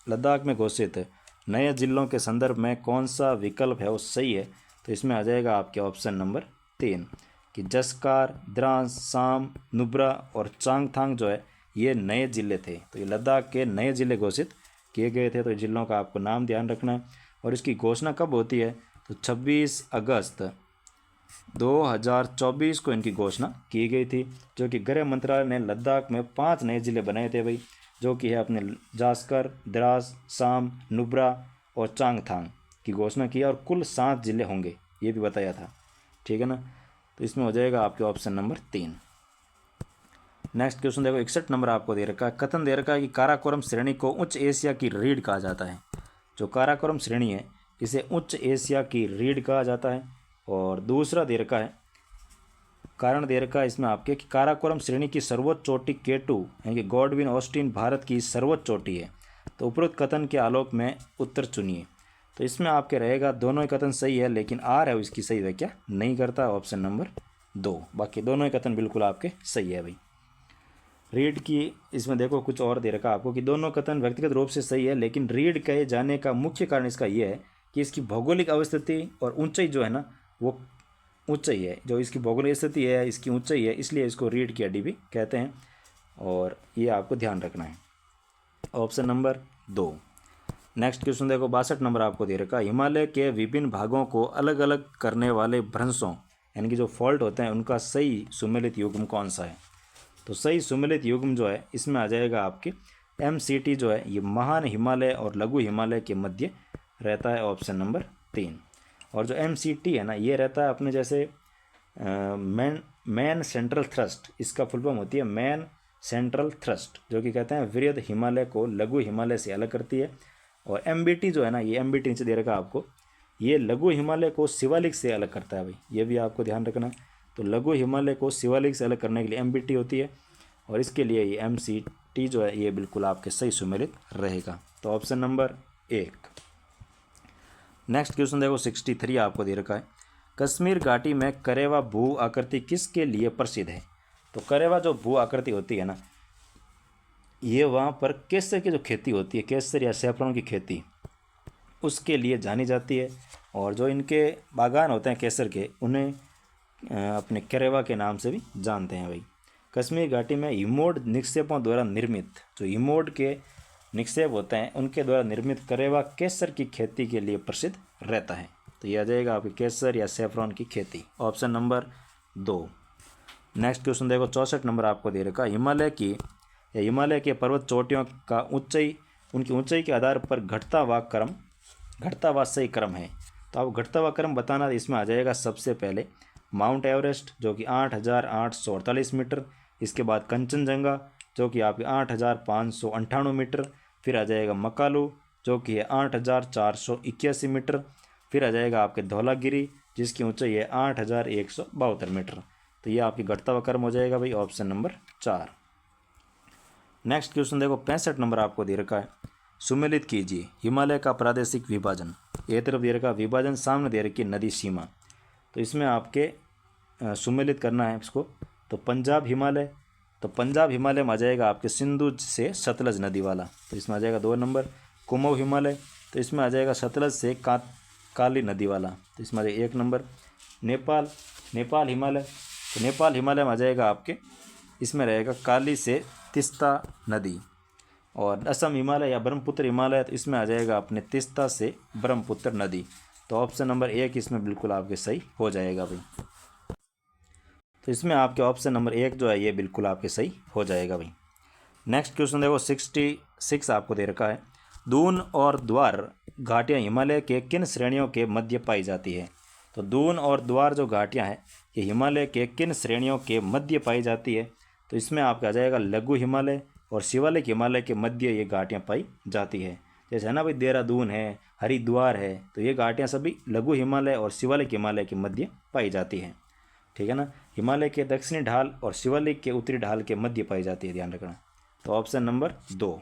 लद्दाख में घोषित नए जिलों के संदर्भ में कौन सा विकल्प है वो सही है? तो इसमें आ जाएगा आपके ऑप्शन नंबर 3 कि जस्कार, द्रास, साम, नुब्रा और चांगथांग जो है ये नए ज़िले थे। तो ये लद्दाख के नए ज़िले घोषित किए गए थे। तो जिलों का आपको नाम ध्यान रखना है। और इसकी घोषणा कब होती है? तो 26 अगस्त 2024 को इनकी घोषणा की गई थी, जो कि गृह मंत्रालय ने लद्दाख में 5 नए ज़िले बनाए थे भाई, जो कि है अपने जास्कर, द्रास, साम, नुब्रा और चांगथांग की घोषणा की, और कुल 7 ज़िले होंगे ये भी बताया था। ठीक है ना, तो इसमें हो जाएगा आपके ऑप्शन नंबर 3। नेक्स्ट क्वेश्चन देखो, 61 नंबर आपको दे रखा है, कथन दे रखा है कि काराकोरम श्रेणी को उच्च एशिया की रीढ़ कहा जाता है। जो काराकोरम श्रेणी है इसे उच्च एशिया की रीढ़ कहा जाता है। और दूसरा दे रखा है, कारण दे रखा है इसमें आपके कि काराकोरम श्रेणी की सर्वोच्च चोटी K2 यानी कि गॉडविन ऑस्टिन भारत की सर्वोच्च चोटी है। तो उपरोक्त कथन के आलोक में उत्तर चुनिए। तो इसमें आपके रहेगा दोनों ही कथन सही है, लेकिन आर है इसकी सही व्याख्या नहीं करता, ऑप्शन नंबर 2। बाकी दोनों ही कथन बिल्कुल आपके सही है भाई। रीढ़ की इसमें देखो कुछ और दे रखा आपको कि दोनों कथन व्यक्तिगत रूप से सही है, लेकिन रीढ़ कहे जाने का मुख्य कारण इसका यह है कि इसकी भौगोलिक अवस्थिति और ऊंचाई जो है ना वो ऊंचाई है, जो इसकी भौगोलिक स्थिति है इसकी ऊंचाई है, इसलिए इसको रीढ़ की हड्डी भी कहते हैं। और ये आपको ध्यान रखना है, ऑप्शन नंबर 2। नेक्स्ट क्वेश्चन देखो, 62 नंबर आपको दे रखा, हिमालय के विभिन्न भागों को अलग अलग करने वाले भ्रंशों यानी कि जो फॉल्ट होते हैं उनका सही सुमेलित युग्म कौन सा है? तो सही सुमेलित युग्म जो है इसमें आ जाएगा आपके MCT जो है ये महान हिमालय और लघु हिमालय के मध्य रहता है, ऑप्शन नंबर 3। और जो MCT है ना ये रहता है अपने जैसे मैन सेंट्रल थ्रस्ट, इसका फुल फॉर्म होती है मैन सेंट्रल थ्रस्ट, जो कि कहते हैं वृहद हिमालय को लघु हिमालय से अलग करती है। और MBT जो है ना ये MBT नीचे दे रखा आपको, ये लघु हिमालय को शिवालिक से अलग करता है भाई, ये भी आपको ध्यान रखना है। तो लघु हिमालय को शिवालिक से अलग करने के लिए MBT होती है, और इसके लिए ये MCT जो है ये बिल्कुल आपके सही सुमेलित रहेगा। तो ऑप्शन नंबर 1। नेक्स्ट क्वेश्चन देखो, 63 आपको दे रखा है, कश्मीर घाटी में करेवा भू आकृति किसके लिए प्रसिद्ध है? तो करेवा जो भू आकृति होती है ना ये वहाँ पर केसर की जो खेती होती है, केसर या सैफरन की खेती, उसके लिए जानी जाती है। और जो इनके बागान होते हैं केसर के उन्हें अपने करेवा के नाम से भी जानते हैं भाई। कश्मीर घाटी में हिमोड निक्षेपों द्वारा निर्मित, जो हिमोड के निक्षेप होते हैं उनके द्वारा निर्मित करेवा केसर की खेती के लिए प्रसिद्ध रहता है। तो ये आ जाएगा आपके केसर या सैफरॉन की खेती, ऑप्शन नंबर 2। नेक्स्ट क्वेश्चन देखो, 64 नंबर आपको दे रखा, हिमालय के पर्वत चोटियों का ऊंचाई उनकी ऊंचाई के आधार पर घटता व सही क्रम है। तो आप घटता हुआ क्रम बताना, तो इसमें आ जाएगा सबसे पहले माउंट एवरेस्ट जो कि 8,848 मीटर, इसके बाद कंचनजंगा जो कि आपके 8,598 मीटर, फिर आ जाएगा मकालू जो कि है 8,481 मीटर, फिर आ जाएगा आपके धौलागिरी जिसकी ऊंचाई है 8,172 मीटर। तो ये आपकी घटता हुआ क्रम हो जाएगा भाई, ऑप्शन नंबर 4। नेक्स्ट क्वेश्चन देखो 65 नंबर आपको दे रखा है, सुमेलित कीजिए हिमालय का प्रादेशिक विभाजन। एक तरफ दे रखा विभाजन, सामने दे रखी नदी सीमा, तो इसमें आपके सुमेलित करना है इसको। तो पंजाब हिमालय, तो पंजाब हिमालय में आ जाएगा आपके सिंधु से सतलज नदी वाला, तो इसमें आ जाएगा 2 नंबर। कुमाऊं हिमालय, तो इसमें आ जाएगा सतलज से काली नदी वाला, तो इसमें आ जाएगा 1 नंबर। नेपाल हिमालय, तो नेपाल हिमालय में आ जाएगा आपके, इसमें रहेगा काली से तिस्ता नदी। और असम हिमालय या ब्रह्मपुत्र हिमालय, तो इसमें आ जाएगा अपने तिस्ता से ब्रह्मपुत्र नदी। तो ऑप्शन नंबर 1 इसमें बिल्कुल आपके सही हो जाएगा भाई। तो इसमें आपके ऑप्शन नंबर 1 जो है ये बिल्कुल आपके सही हो जाएगा भाई। नेक्स्ट क्वेश्चन देखो 66 आपको दे रखा है, दून और द्वार घाटियाँ हिमालय के किन श्रेणियों के मध्य पाई जाती है। तो दून और द्वार जो घाटियाँ हैं ये हिमालय के किन श्रेणियों के मध्य पाई जाती है। तो इसमें आपका आ जाएगा लघु हिमालय और शिवालिक हिमालय के मध्य ये घाटियाँ पाई जाती है। जैसे है ना भाई, देहरादून है, हरिद्वार है, तो ये घाटियाँ सभी लघु हिमालय और शिवालिक हिमालय के मध्य पाई जाती हैं। ठीक है ना, हिमालय के दक्षिणी ढाल और शिवालिक के उत्तरी ढाल के मध्य पाई जाती है, ध्यान रखना। तो ऑप्शन नंबर 2।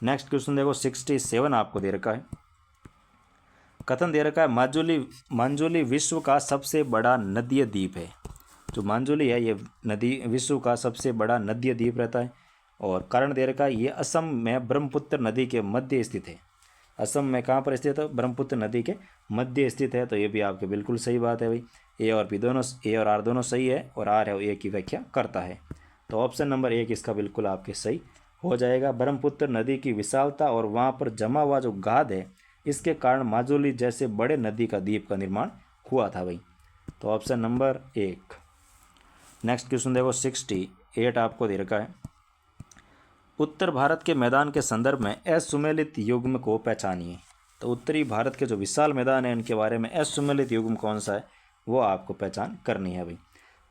नेक्स्ट क्वेश्चन देखो 67 आपको दे रखा है, कथन दे रखा है मांजुली विश्व का सबसे बड़ा नदीय द्वीप है। जो मांजुली है ये नदी विश्व का सबसे बड़ा नदीय द्वीप रहता है। और कारण दे रखा है ये असम में ब्रह्मपुत्र नदी के मध्य स्थित है। असम में कहाँ पर स्थित है, ब्रह्मपुत्र नदी के मध्य स्थित है। तो ये भी आपके बिल्कुल सही बात है भाई, ए और बी दोनों, ए और आर दोनों सही है, और आर है वो ए की व्याख्या करता है। तो ऑप्शन नंबर 1 इसका बिल्कुल आपके सही हो जाएगा। ब्रह्मपुत्र नदी की विशालता और वहाँ पर जमा हुआ जो गाद है, इसके कारण माजुली जैसे बड़े नदी का द्वीप का निर्माण हुआ था भाई। तो ऑप्शन नंबर 1। नेक्स्ट क्वेश्चन देखो 68 आपको दे रखा है, उत्तर भारत के मैदान के संदर्भ में असुमेलित युग्म को पहचानिए। तो उत्तरी भारत के जो विशाल मैदान है इनके बारे में असुमेलित युग्म कौन सा है वो आपको पहचान करनी है भाई।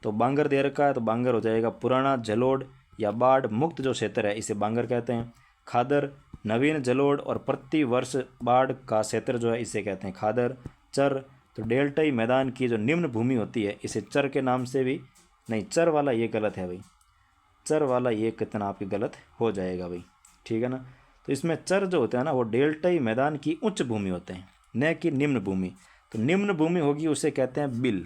तो बांगर दे रखा है, तो बांगर हो जाएगा पुराना जलोढ़ या बाढ़ मुक्त जो क्षेत्र है इसे बांगर कहते हैं। खादर नवीन जलोढ़ और प्रति वर्ष बाढ़ का क्षेत्र जो है इसे कहते हैं खादर। चर, तो डेल्टाई मैदान की जो निम्न भूमि होती है इसे चर के नाम से भी, नहीं चर वाला ये गलत है भाई, चर वाला ये कितना आपके गलत हो जाएगा भाई। ठीक है ना, तो इसमें चर जो होता है ना वो डेल्टाई मैदान की उच्च भूमि होते हैं, न कि निम्न भूमि। तो निम्न भूमि होगी उसे कहते हैं बिल,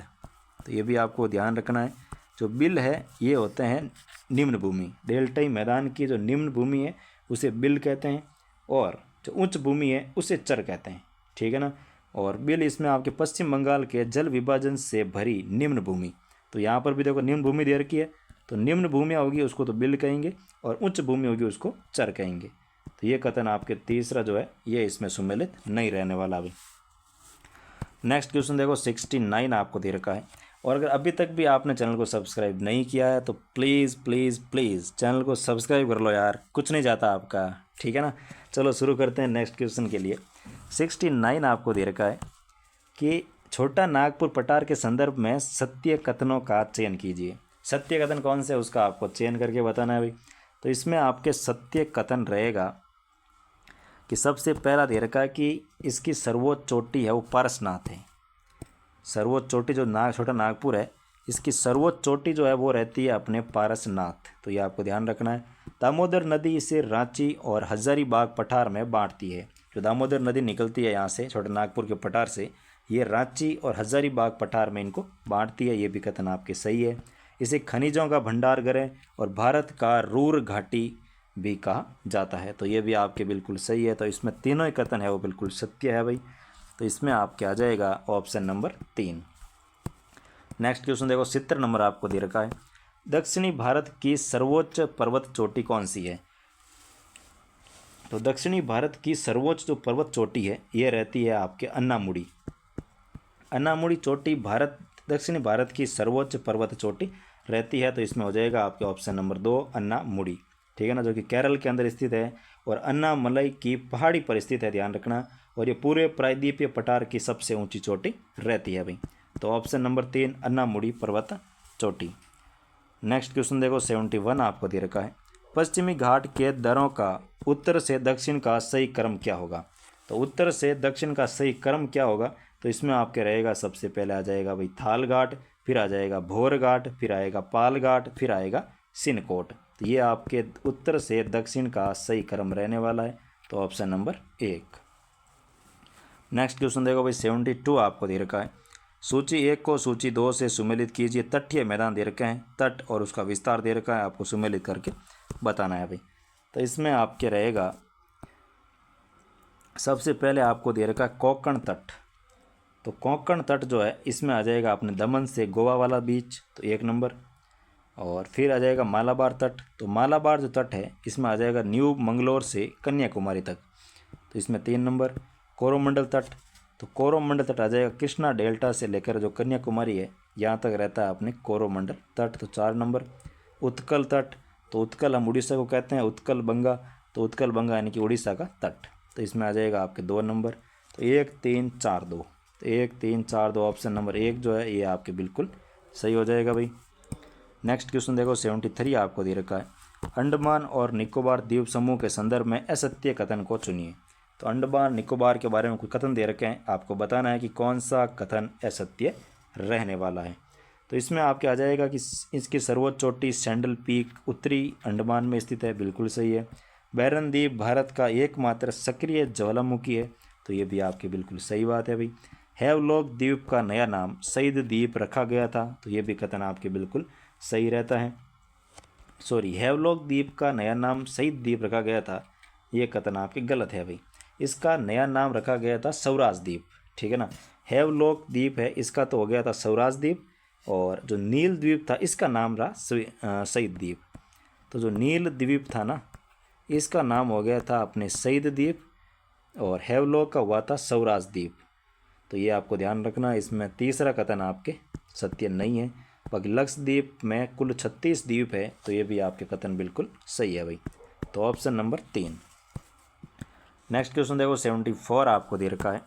तो ये भी आपको ध्यान रखना है। जो बिल है ये होते हैं निम्न भूमि, डेल्टाई मैदान की जो निम्न भूमि है उसे बिल कहते हैं, और जो उच्च भूमि है उसे चर कहते हैं। ठीक है ना, और बिल इसमें आपके पश्चिम बंगाल के जल विभाजन से भरी निम्न भूमि। तो यहाँ पर भी देखो निम्न भूमि दे रखी है, तो निम्न भूमि होगी उसको तो बिल कहेंगे, और उच्च भूमि होगी उसको चर कहेंगे। तो ये कथन आपके तीसरा जो है ये इसमें सुमेलित नहीं रहने वाला अभी। नेक्स्ट क्वेश्चन देखो 69 आपको दे रखा है, और अगर अभी तक भी आपने चैनल को सब्सक्राइब नहीं किया है तो प्लीज़ प्लीज़ प्लीज़ चैनल को सब्सक्राइब कर लो यार, कुछ नहीं जाता आपका। ठीक है ना, चलो शुरू करते हैं नेक्स्ट क्वेश्चन के लिए। 69 आपको दे रखा है कि छोटा नागपुर पठार के संदर्भ में सत्य कथनों का चयन कीजिए। सत्य कथन कौन से उसका आपको चयन करके बताना है भाई। तो इसमें आपके सत्य कथन रहेगा कि सबसे पहला दे रखा है कि इसकी सर्वोच्च चोटी है वो पारसनाथ है। सर्वोच्च चोटी जो छोटा नागपुर है इसकी सर्वोच्च चोटी जो है वो रहती है अपने पारसनाथ। तो ये आपको ध्यान रखना है। दामोदर नदी इसे रांची और हजारीबाग पठार में बांटती है। जो दामोदर नदी निकलती है यहाँ से छोटा नागपुर के पठार से, ये रांची और हजारीबाग पठार में इनको बांटती है। ये भी कथन आपके सही है। इसे खनिजों का भंडार गृह और भारत का रूर घाटी भी कहा जाता है। तो ये भी आपके बिल्कुल सही है। तो इसमें तीनों ही कथन है वो बिल्कुल सत्य है भाई। तो इसमें आपके आ जाएगा ऑप्शन नंबर 3। नेक्स्ट क्वेश्चन देखो 70 नंबर आपको दे रखा है, दक्षिणी भारत की सर्वोच्च पर्वत चोटी कौन सी है। तो दक्षिणी भारत की सर्वोच्च जो पर्वत चोटी है ये रहती है आपके अन्नामुड़ी। अन्नामुड़ी चोटी दक्षिणी भारत की सर्वोच्च पर्वत चोटी रहती है। तो इसमें हो जाएगा आपके ऑप्शन नंबर 2 अन्नामुड़ी। ठीक है ना, जो कि केरल के अंदर स्थित है और अन्नामलई की पहाड़ी पर स्थित है, ध्यान रखना। और ये पूरे प्रायद्वीपीय पठार की सबसे ऊंची चोटी रहती है भाई। तो ऑप्शन नंबर 3 अन्नामुडी पर्वत चोटी। नेक्स्ट क्वेश्चन देखो 71 आपको दे रखा है, पश्चिमी घाट के दरों का उत्तर से दक्षिण का सही क्रम क्या होगा। तो उत्तर से दक्षिण का सही क्रम क्या होगा, तो इसमें आपके रहेगा सबसे पहले आ जाएगा भाई थाल घाट, फिर आ जाएगा भोर घाट, फिर आएगा पाल घाट, फिर आएगा सिनकोट। तो ये आपके उत्तर से दक्षिण का सही क्रम रहने वाला है, तो ऑप्शन नंबर 1। नेक्स्ट क्वेश्चन देखो भाई 72 आपको दे रखा है, सूची 1 को सूची 2 से सुमेलित कीजिए। तटीय मैदान दे रखे हैं, तट और उसका विस्तार दे रखा है, आपको सुमेलित करके बताना है भाई। तो इसमें आपके रहेगा सबसे पहले आपको दे रखा है कोंकण तट। तो कोंकण तट जो है इसमें आ जाएगा अपने दमन से गोवा वाला बीच, तो 1 नंबर। और फिर आ जाएगा मालाबार तट। तो मालाबार जो तट है इसमें आ जाएगा न्यू मंगलोर से कन्याकुमारी तक, तो इसमें 3 नंबर। कोरोमंडल तट, तो कोरोमंडल तट आ जाएगा कृष्णा डेल्टा से लेकर जो कन्याकुमारी है यहाँ तक रहता है अपने कोरोमंडल तट, तो 4 नंबर। उत्कल तट, तो उत्कल हम उड़ीसा को कहते हैं, उत्कल बंगा, तो उत्कल बंगा यानी कि उड़ीसा का तट, तो इसमें आ जाएगा आपके 2 नंबर। तो 1 3 4 2, तो 1 3 4 2 ऑप्शन नंबर 1 जो है ये आपके बिल्कुल सही हो जाएगा भाई। नेक्स्ट क्वेश्चन देखो 73 आपको दे रखा है, अंडमान और निकोबार द्वीप समूह के संदर्भ में असत्य कथन को चुनिए। तो अंडमान निकोबार के बारे में कुछ कथन दे रखे हैं, आपको बताना है कि कौन सा कथन असत्य रहने वाला है। तो इसमें आपके आ जाएगा कि इसकी सर्वोच्च चोटी सैंडल पीक उत्तरी अंडमान में स्थित है, बिल्कुल सही है। बैरन द्वीप भारत का एकमात्र सक्रिय ज्वालामुखी है, तो ये भी आपकी बिल्कुल सही बात है भाई। हैवलॉक द्वीप का नया नाम शहीद द्वीप रखा गया था, तो ये भी कथन आपके बिल्कुल सही रहता है। सॉरी, हैवलॉक द्वीप का नया नाम शहीद द्वीप रखा गया था, ये कथन आपके गलत है भाई। इसका नया नाम रखा गया था स्वराज द्वीप, ठीक है ना। हैवलॉक द्वीप है इसका तो हो गया था स्वराज द्वीप, और जो नील द्वीप था इसका नाम रहा शहीद द्वीप। तो जो नील द्वीप था ना इसका नाम हो गया था अपने शहीद द्वीप, और हैवलॉक का हुआ था स्वराज द्वीप। तो ये आपको ध्यान रखना, इसमें तीसरा कथन आपके सत्य नहीं है। बाकी लक्षद्वीप में कुल 36 द्वीप है, तो ये भी आपके कथन बिल्कुल सही है भाई, तो ऑप्शन नंबर 3। नेक्स्ट क्वेश्चन देखो 74 आपको दे रखा है,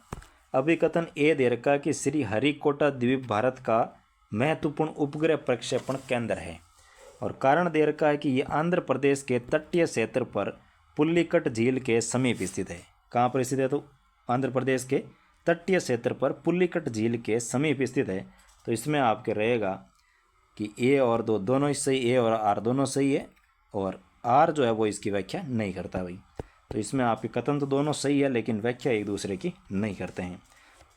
अभिकथन ए दे रखा है कि श्री हरिकोटा द्वीप भारत का महत्वपूर्ण उपग्रह प्रक्षेपण केंद्र है, और कारण दे रखा है कि ये आंध्र प्रदेश के तटीय क्षेत्र पर पुल्लिकट झील के समीप स्थित है। कहाँ पर स्थित है, तो आंध्र प्रदेश के तटीय क्षेत्र पर पुल्लिकट झील के समीप स्थित है। तो इसमें आपके रहेगा कि ए और दो दोनों ही सही, ए और आर दोनों सही है, और आर जो है वो इसकी व्याख्या नहीं करता भाई। तो इसमें आपके कथन तो दोनों सही है, लेकिन व्याख्या एक दूसरे की नहीं करते हैं,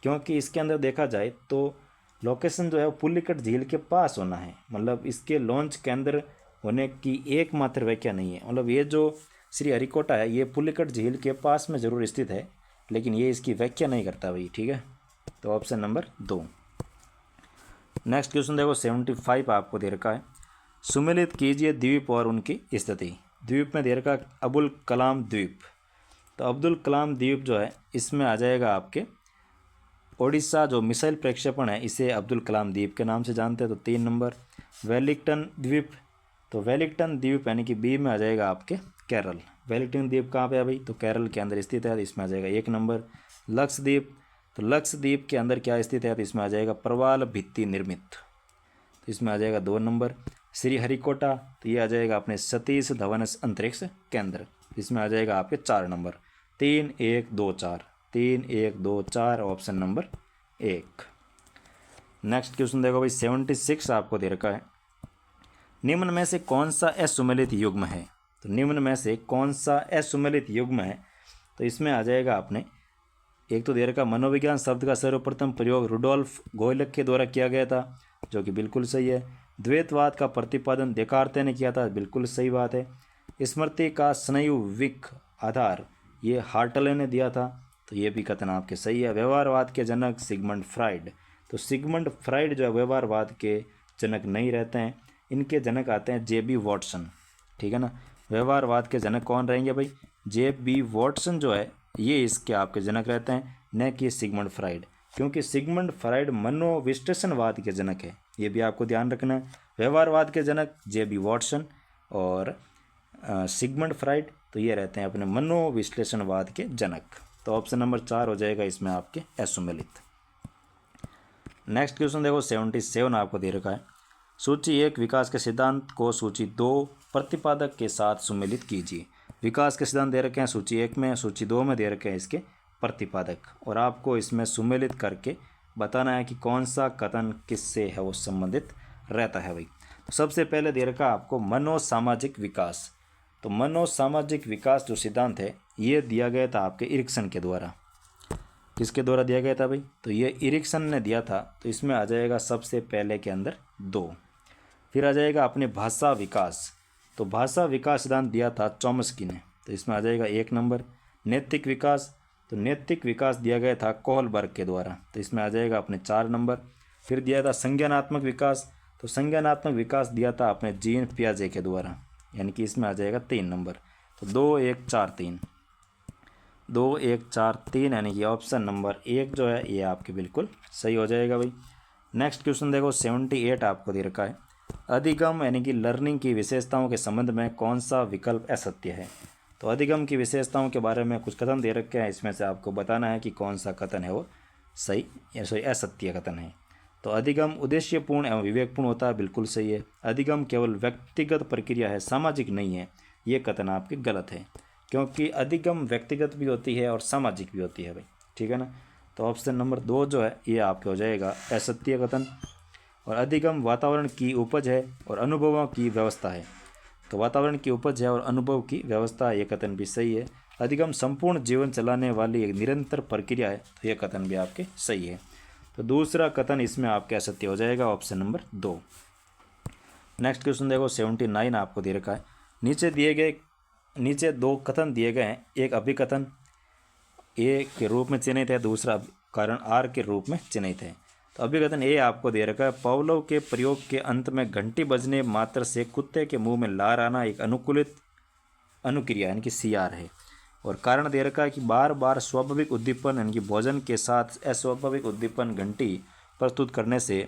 क्योंकि इसके अंदर देखा जाए तो लोकेशन जो है वो पुल्लिकट झील के पास होना है, मतलब इसके लॉन्च केंद्र होने की एकमात्र व्याख्या नहीं है। मतलब ये जो श्री हरिकोटा है ये पुल्लिकट झील के पास में जरूर स्थित है, लेकिन ये इसकी व्याख्या नहीं करता भाई, ठीक है। तो ऑप्शन नंबर 2। नेक्स्ट क्वेश्चन देखो 75 आपको दे रखा है, सुमेलित कीजिए द्वीप और उनकी स्थिति। द्वीप में दे रखा है अबुल कलाम द्वीप। तो अब्दुल कलाम द्वीप जो है इसमें आ जाएगा आपके ओडिशा, जो मिसाइल प्रक्षेपण है इसे अब्दुल कलाम द्वीप के नाम से जानते हैं, तो 3 नंबर। वेलिंगटन द्वीप, तो वेलिंगटन द्वीप यानी कि बी में आ जाएगा आपके केरल। वेलिंगटन द्वीप कहाँ पे है भाई, तो केरल के अंदर स्थित है, तो इसमें आ जाएगा 1 नंबर। लक्षद्वीप, तो लक्षद्वीप के अंदर क्या स्थित है, तो इसमें आ जाएगा प्रवाल भित्ति निर्मित, तो इसमें आ जाएगा 2 नंबर। श्री हरिकोटा, तो ये आ जाएगा अपने सतीश धवन अंतरिक्ष केंद्र, इसमें आ जाएगा आपके 4 number. 3 1 2 4, 3 1 2 4 option number 1। Next question देखो भाई 76 आपको दे रखा है, निम्न में से कौन सा असुमेलित युग्म है। तो निम्न में से कौन सा असुमेलित युग्म है, तो इसमें आ जाएगा अपने एक तो दे रखा मनोविज्ञान शब्द का सर्वप्रथम प्रयोग रुडोल्फ गोयलक के द्वारा किया गया था, जो कि बिल्कुल सही है। द्वैतवाद का प्रतिपादन देकार्ते ने किया था, बिल्कुल सही बात है। स्मृति का स्नायुविक आधार ये हार्टले ने दिया था, तो ये भी कथन आपके सही है। व्यवहारवाद के जनक सिगमंड फ्राइड, तो सिगमंड फ्राइड जो है व्यवहारवाद के जनक नहीं रहते हैं, इनके जनक आते हैं जे.बी. वॉटसन, ठीक है ना। व्यवहारवाद के जनक कौन रहेंगे भाई, जे.बी. वॉटसन जो है ये इसके आपके जनक रहते हैं, न कि सिगमंड फ्राइड, क्योंकि सिगमंड फ्राइड मनोविश्लेषणवाद के जनक है, ये भी आपको ध्यान रखना है। व्यवहारवाद के जनक जे.बी. वॉटसन और सिगमंड फ्राइड, तो ये रहते हैं अपने मनोविश्लेषणवाद के जनक। तो ऑप्शन नंबर 4 हो जाएगा इसमें आपके असुमेलित। नेक्स्ट क्वेश्चन देखो 77 आपको दे रखा है। सूची 1 विकास के सिद्धांत को सूची 2 प्रतिपादक के साथ सुमेलित कीजिए। विकास के सिद्धांत दे रखे हैं सूची 1 में, सूची 2 में दे रखे हैं इसके प्रतिपादक, और आपको इसमें सुमेलित करके बताना है कि कौन सा कथन किससे है वो संबंधित रहता है भाई। तो सबसे पहले दे रखा आपको मनोसामाजिक विकास। तो मनोसामाजिक विकास जो सिद्धांत है ये दिया गया था आपके इरिक्सन के द्वारा। किसके द्वारा दिया गया था भाई? तो ये इरिक्सन ने दिया था। तो इसमें आ जाएगा सबसे पहले के अंदर 2। फिर आ जाएगा अपने भाषा विकास। तो भाषा विकास सिद्धांत दिया था चॉम्स्की ने। तो इसमें आ जाएगा 1 नंबर। नैतिक विकास, तो नैतिक विकास दिया गया था कोहलबर्ग के द्वारा। तो इसमें आ जाएगा अपने 4 नंबर। फिर दिया था संज्ञानात्मक विकास। तो संज्ञानात्मक विकास दिया था अपने जीन पियाजे के द्वारा, यानी कि इसमें आ जाएगा 3 नंबर। तो 2 1 4 3, 2 1 4 3, यानी कि ऑप्शन नंबर 1 जो है ये आपके बिल्कुल सही हो जाएगा भाई। नेक्स्ट क्वेश्चन देखो 78 आपको दे रखा है। अधिगम यानी कि लर्निंग की विशेषताओं के संबंध में कौन सा विकल्प असत्य है? तो अधिगम की विशेषताओं के बारे में कुछ कथन दे रखे हैं, इसमें से आपको बताना है कि कौन सा कथन है वो सही या सही असत्य कथन है। तो अधिगम उद्देश्यपूर्ण एवं विवेकपूर्ण होता है, बिल्कुल सही है। अधिगम केवल व्यक्तिगत प्रक्रिया है, सामाजिक नहीं है, ये कथन आपके गलत है, क्योंकि अधिगम व्यक्तिगत भी होती है और सामाजिक भी होती है भाई, ठीक है ना। तो ऑप्शन नंबर 2 जो है ये आपके हो जाएगा असत्य कथन। और अधिगम वातावरण की उपज है और अनुभवों की व्यवस्था है। तो वातावरण की उपज है और अनुभव की व्यवस्था, ये कथन भी सही है। अधिगम संपूर्ण जीवन चलाने वाली एक निरंतर प्रक्रिया है, तो ये कथन भी आपके सही है। तो दूसरा कथन इसमें आपके असत्य हो जाएगा, ऑप्शन नंबर 2। नेक्स्ट क्वेश्चन देखो 79 आपको दे रखा है। नीचे 2 कथन दिए गए हैं, एक अभिकथन ए के रूप में चिन्हित है, दूसरा कारण आर के रूप में चिन्हित है। तो अभिकथन ए आपको दे रखा है, पावलोव के प्रयोग के अंत में घंटी बजने मात्र से कुत्ते के मुंह में लार आना एक अनुकूलित अनुक्रिया यानी कि CR है। और कारण दे रखा है कि बार बार स्वाभाविक उद्दीपन यानी कि भोजन के साथ अस्वाभाविक उद्दीपन घंटी प्रस्तुत करने से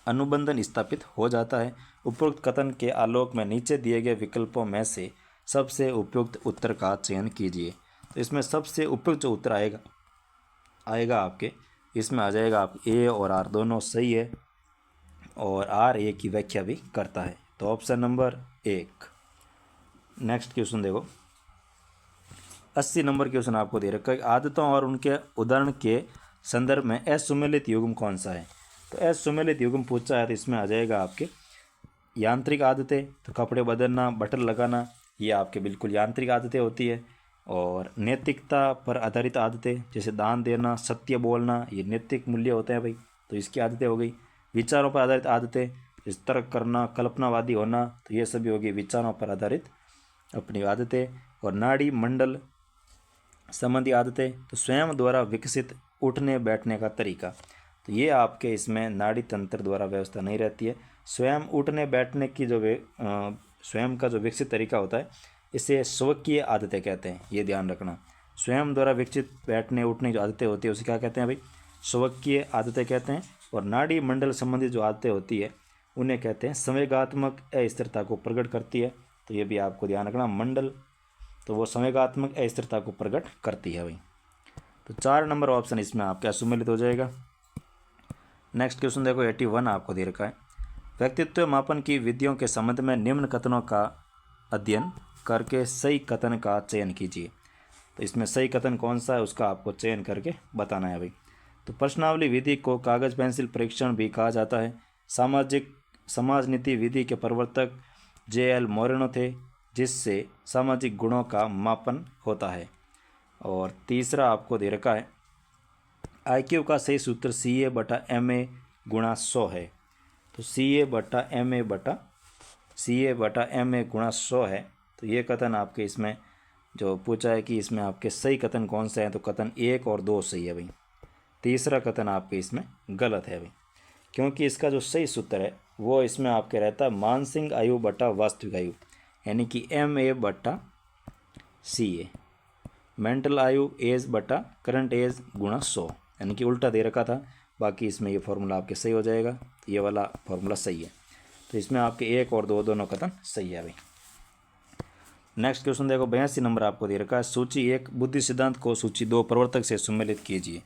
अनुबंधन स्थापित हो जाता है। उपरोक्त कथन के आलोक में नीचे दिए गए विकल्पों में से सबसे उपयुक्त उत्तर का चयन कीजिए। तो इसमें सबसे उपयुक्त जो उत्तर आएगा आपके, इसमें आ जाएगा आप ए और आर दोनों सही है, और आर ए की व्याख्या भी करता है। तो ऑप्शन नंबर 1। नेक्स्ट क्वेश्चन देखो 80 नंबर क्वेश्चन आपको दे रखा है। आदतों और उनके उदाहरण के संदर्भ में असुमेलित युग्म कौन सा है? तो असुमेलित युग्म पूछा है, तो इसमें आ जाएगा आपके यांत्रिक आदतें। तो कपड़े बदलना, बटन लगाना, ये आपके बिल्कुल यांत्रिक आदतें होती है। और नैतिकता पर आधारित आदतें जैसे दान देना, सत्य बोलना, ये नैतिक मूल्य होते हैं भाई, तो इसकी आदतें हो गई। विचारों पर आधारित आदतें जैसे तर्क करना, कल्पनावादी होना, तो ये सभी होगी विचारों पर आधारित अपनी आदतें। और नाड़ी मंडल संबंधी आदतें, तो स्वयं द्वारा विकसित उठने बैठने का तरीका, तो ये आपके इसमें नाड़ी तंत्र द्वारा व्यवस्था नहीं रहती है। स्वयं उठने बैठने की जो स्वयं का जो विकसित तरीका होता है इसे स्वकीय आदतें कहते हैं, ये ध्यान रखना। स्वयं द्वारा विकसित बैठने उठने जो आदतें होती है उसे क्या कहते हैं भाई? स्वकीय आदतें कहते हैं। और नाड़ी मंडल संबंधी जो आदतें होती है उन्हें कहते हैं संवेगात्मक अस्थिरता को प्रकट करती है, तो ये भी आपको ध्यान रखना। मंडल तो वो संवेगात्मक अस्थिरता को प्रकट करती है भाई। तो 4 नंबर ऑप्शन इसमें आपका सुमेलित हो जाएगा। नेक्स्ट क्वेश्चन देखो 81 आपको दे रखा है। व्यक्तित्व मापन की विधियों के संबंध में निम्न कथनों का अध्ययन करके सही कथन का चयन कीजिए। तो इसमें सही कथन कौन सा है उसका आपको चयन करके बताना है भाई। तो प्रश्नावली विधि को कागज पेंसिल परीक्षण भी कहा जाता है। समाज नीति विधि के प्रवर्तक JL मोरेनो थे, जिससे सामाजिक गुणों का मापन होता है। और तीसरा आपको दे रखा है IQ का सही सूत्र CA/MA गुणा 100 है। तो CA/MA गुणा 100 है। तो ये कथन आपके इसमें जो पूछा है कि इसमें आपके सही कथन कौन से हैं, तो कथन 1 और 2 सही है भाई। तीसरा कथन आपके इसमें गलत है भाई, क्योंकि इसका जो सही सूत्र है वो इसमें आपके रहता है मानसिक आयु बटा वास्तविक आयु, यानी कि MA/CA, मेंटल आयु एज बटा करंट एज गुणा 100, यानी कि उल्टा दे रखा था। बाकी इसमें ये फॉर्मूला आपके सही हो जाएगा, ये वाला फॉर्मूला सही है। तो इसमें आपके 1 और 2 दोनों कथन सही है भाई। नेक्स्ट क्वेश्चन देखो 82 नंबर आपको दे रखा है, सूची 1 बुद्धि सिद्धांत को सूची 2 प्रवर्तक से सुमेलित कीजिए।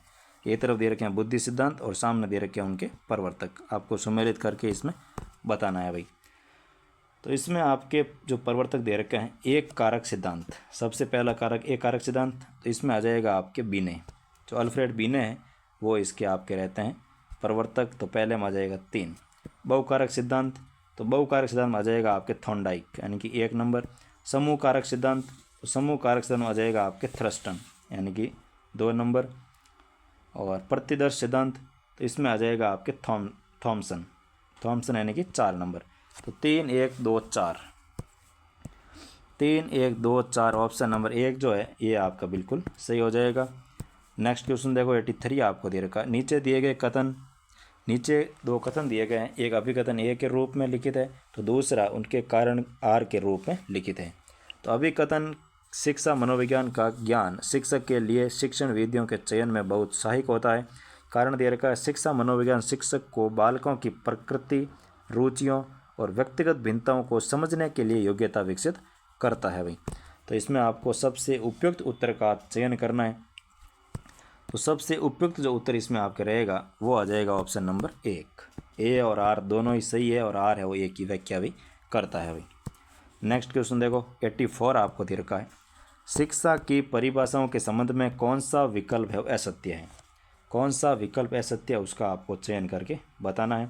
एक तरफ दे रखे हैं बुद्धि सिद्धांत और सामने दे रखे हैं उनके प्रवर्तक, आपको सुमेलित करके इसमें बताना है भाई। तो इसमें आपके जो प्रवर्तक दे रखे हैं एक कारक सिद्धांत, सबसे पहला कारक एक कारक सिद्धांत, तो इसमें आ जाएगा आपके बीने, जो अल्फ्रेड बीने हैं वो इसके आपके रहते हैं प्रवर्तक। तो पहले में आ जाएगा 3। बहुकारक सिद्धांत, तो बहुकारक सिद्धांत में आ जाएगा आपके थॉर्नडाइक यानी कि 1 नंबर। समूह कारक सिद्धांत, तो समूह कारक सिद्धांत में आ जाएगा आपके थ्रस्टन यानी कि 2 नंबर। और प्रतिदर्श सिद्धांत, तो इसमें आ जाएगा आपके थॉमसन यानी कि 4 नंबर। तो 3 1 2 4, 3 1 2 4 ऑप्शन नंबर 1 जो है ये आपका बिल्कुल सही हो जाएगा। नेक्स्ट क्वेश्चन देखो 83 आपको दे रखा, नीचे दिए गए कथन, नीचे 2 कथन दिए गए हैं, एक अभिकथन ए के रूप में लिखित है तो दूसरा उनके कारण आर के रूप में लिखित है। तो अभिकथन शिक्षा मनोविज्ञान का ज्ञान शिक्षक के लिए शिक्षण विधियों के चयन में बहुत सहायक होता है। कारण दे रखा है, शिक्षा मनोविज्ञान शिक्षक को बालकों की प्रकृति, रुचियों और व्यक्तिगत भिन्नताओं को समझने के लिए योग्यता विकसित करता है भाई। तो इसमें आपको सबसे उपयुक्त उत्तर का चयन करना है। तो सबसे उपयुक्त जो उत्तर इसमें आपके रहेगा वो आ जाएगा ऑप्शन नंबर 1। ए और आर दोनों ही सही है और आर है वो ए की व्याख्या भी करता है भाई। नेक्स्ट क्वेश्चन देखो 84 आपको दे रखा है, शिक्षा की परिभाषाओं के संबंध में कौन सा विकल्प है असत्य है, कौन सा विकल्प असत्य है उसका आपको चयन करके बताना है।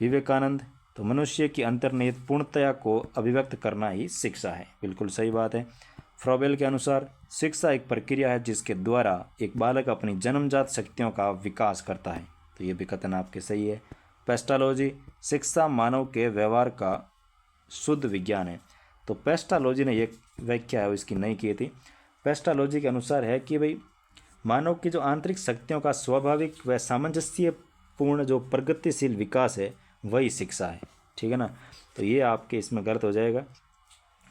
विवेकानंद, तो मनुष्य की अंतर्निहित पूर्णतया को अभिव्यक्त करना ही शिक्षा है, बिल्कुल सही बात है। फ्रॉबेल के अनुसार शिक्षा एक प्रक्रिया है जिसके द्वारा एक बालक अपनी जन्मजात शक्तियों का विकास करता है, तो ये भी कथन आपके सही है। पेस्टालॉजी, शिक्षा मानव के व्यवहार का शुद्ध विज्ञान है, तो पेस्टालॉजी ने एक व्याख्या है इसकी नहीं की थी। पेस्टालॉजी के अनुसार है कि भाई मानव की जो आंतरिक शक्तियों का स्वाभाविक व सामंजस्यपूर्ण जो प्रगतिशील विकास है वही शिक्षा है, ठीक है ना। तो ये आपके इसमें गलत हो जाएगा।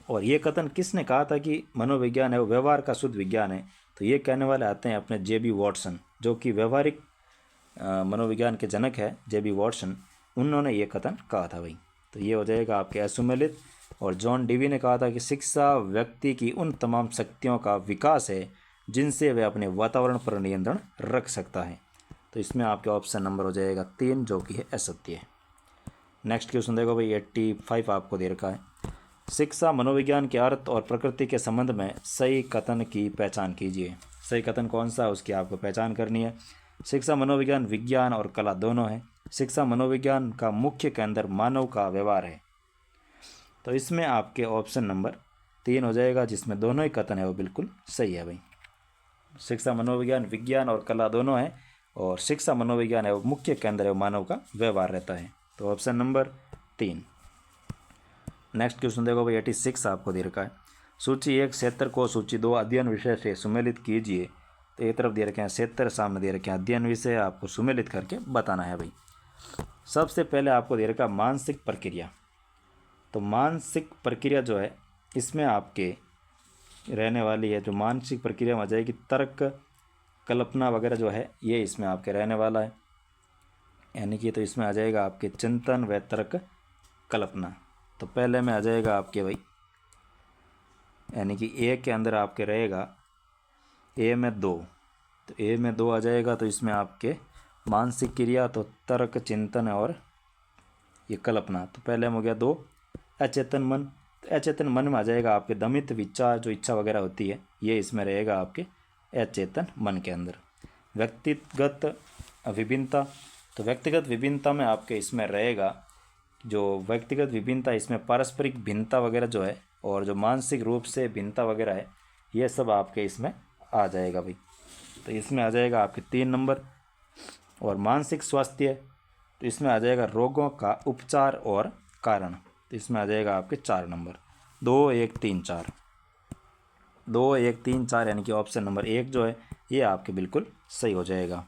और ये कथन किसने कहा था कि मनोविज्ञान है वो व्यवहार का शुद्ध विज्ञान है, तो ये कहने वाले आते हैं अपने जे बी वॉटसन, जो कि व्यवहारिक मनोविज्ञान के जनक है जे बी वॉटसन, उन्होंने ये कथन कहा था भाई। तो ये हो जाएगा आपके असुमेलित। और जॉन डीवी ने कहा था कि शिक्षा व्यक्ति की उन तमाम शक्तियों का विकास है जिनसे वह अपने वातावरण पर नियंत्रण रख सकता है। तो इसमें आपके ऑप्शन नंबर हो जाएगा 3 जो कि है असत्य है। नेक्स्ट क्वेश्चन देखो भाई 85 आपको दे रखा है, शिक्षा मनोविज्ञान के अर्थ और प्रकृति के संबंध में सही कथन की पहचान कीजिए। सही कथन कौन सा है उसकी आपको पहचान करनी है। शिक्षा मनोविज्ञान विज्ञान और कला दोनों है। शिक्षा मनोविज्ञान का मुख्य केंद्र मानव का व्यवहार है, तो इसमें आपके ऑप्शन नंबर 3 हो जाएगा जिसमें दोनों ही कथन है वो बिल्कुल सही है भाई। शिक्षा मनोविज्ञान विज्ञान और कला दोनों है और शिक्षा मनोविज्ञान है वो मुख्य केंद्र है वो मानव का व्यवहार रहता है, तो ऑप्शन नंबर 3। नेक्स्ट क्वेश्चन देखो भाई 86 आपको दे रखा है, सूची 1 क्षेत्र को सूची 2 अध्ययन विषय से सुमेलित कीजिए। तो एक तरफ दे रखे हैं क्षेत्र, सामने दे रखे हैं अध्ययन विषय, आपको सुमेलित करके बताना है भाई। सबसे पहले आपको दे रखा मानसिक प्रक्रिया, तो मानसिक प्रक्रिया जो है इसमें आपके रहने वाली है, जो मानसिक प्रक्रिया में आ जाएगी तर्क, कल्पना वगैरह जो है ये इसमें आपके रहने वाला है, यानी कि तो इसमें आ जाएगा आपके चिंतन व तर्क कल्पना। तो पहले में आ जाएगा आपके भाई यानी कि ए के अंदर आपके रहेगा ए में 2, तो ए में 2 आ जाएगा, तो इसमें आपके मानसिक क्रिया तो तर्क, चिंतन और ये कल्पना। तो पहले में हो गया 2 अचेतन मन, तो अचेतन मन में आ जाएगा आपके दमित विचार, जो इच्छा वगैरह होती है ये इसमें रहेगा आपके अचेतन मन के अंदर। व्यक्तिगत विभिन्नता, तो व्यक्तिगत विभिन्नता में आपके इसमें रहेगा जो व्यक्तिगत विभिन्नता, इसमें पारस्परिक भिन्नता वगैरह जो है और जो मानसिक रूप से भिन्नता वगैरह है ये सब आपके इसमें आ जाएगा भाई। तो इसमें आ जाएगा आपके 3 नंबर। और मानसिक स्वास्थ्य, तो इसमें आ जाएगा रोगों का उपचार और कारण, तो इसमें आ जाएगा आपके 4 नंबर। 2 1 3 4, 2 1 3 4 यानी कि ऑप्शन नंबर 1 जो है ये आपके बिल्कुल सही हो जाएगा।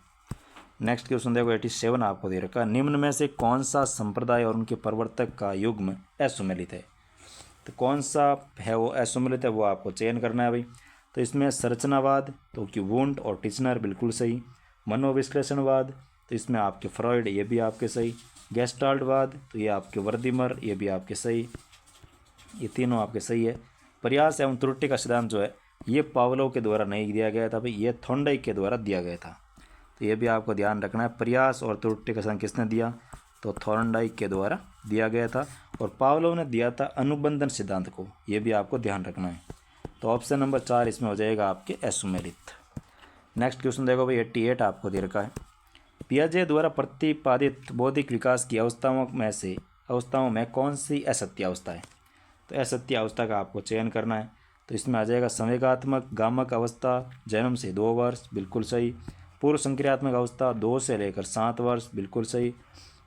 नेक्स्ट क्वेश्चन देखो 87 आपको दे रखा, निम्न में से कौन सा संप्रदाय और उनके प्रवर्तक का युग्म असुमेलित है। तो कौन सा है वो असुमेलित है वो आपको चयन करना है भाई। तो इसमें संरचनावाद, तो कि वुंड और टिचनर बिल्कुल सही। मनोविश्लेषणवाद, तो इसमें आपके फ्रॉइड ये भी आपके सही। गेस्टाल्टवाद, तो ये आपके वर्दीमर ये भी आपके सही, ये तीनों आपके सही है। प्रयास एवं त्रुटि का सिद्धांत जो है ये पावलोव के द्वारा नहीं दिया गया था भाई, ये थॉर्नडाइक के द्वारा दिया गया था। तो ये भी आपको ध्यान रखना है, प्रयास और त्रुटि का सिद्धांत किसने दिया, तो थॉर्नडाइक के द्वारा दिया गया था। और पावलोव ने दिया था अनुबंधन सिद्धांत को, ये भी आपको ध्यान रखना है। तो ऑप्शन नंबर 4 इसमें हो जाएगा आपके असुमेलित। नेक्स्ट क्वेश्चन देखो भाई 88 आपको दे रखा है। पियाजे द्वारा प्रतिपादित बौद्धिक विकास की अवस्थाओं में कौन सी असत्य अवस्था है। तो असत्य अवस्था का आपको चयन करना है। तो इसमें आ जाएगा संवेगात्मक गामक अवस्था जन्म से 2 वर्ष, बिल्कुल सही। पूर्व संक्रियात्मक अवस्था 2 से लेकर 7 वर्ष, बिल्कुल सही।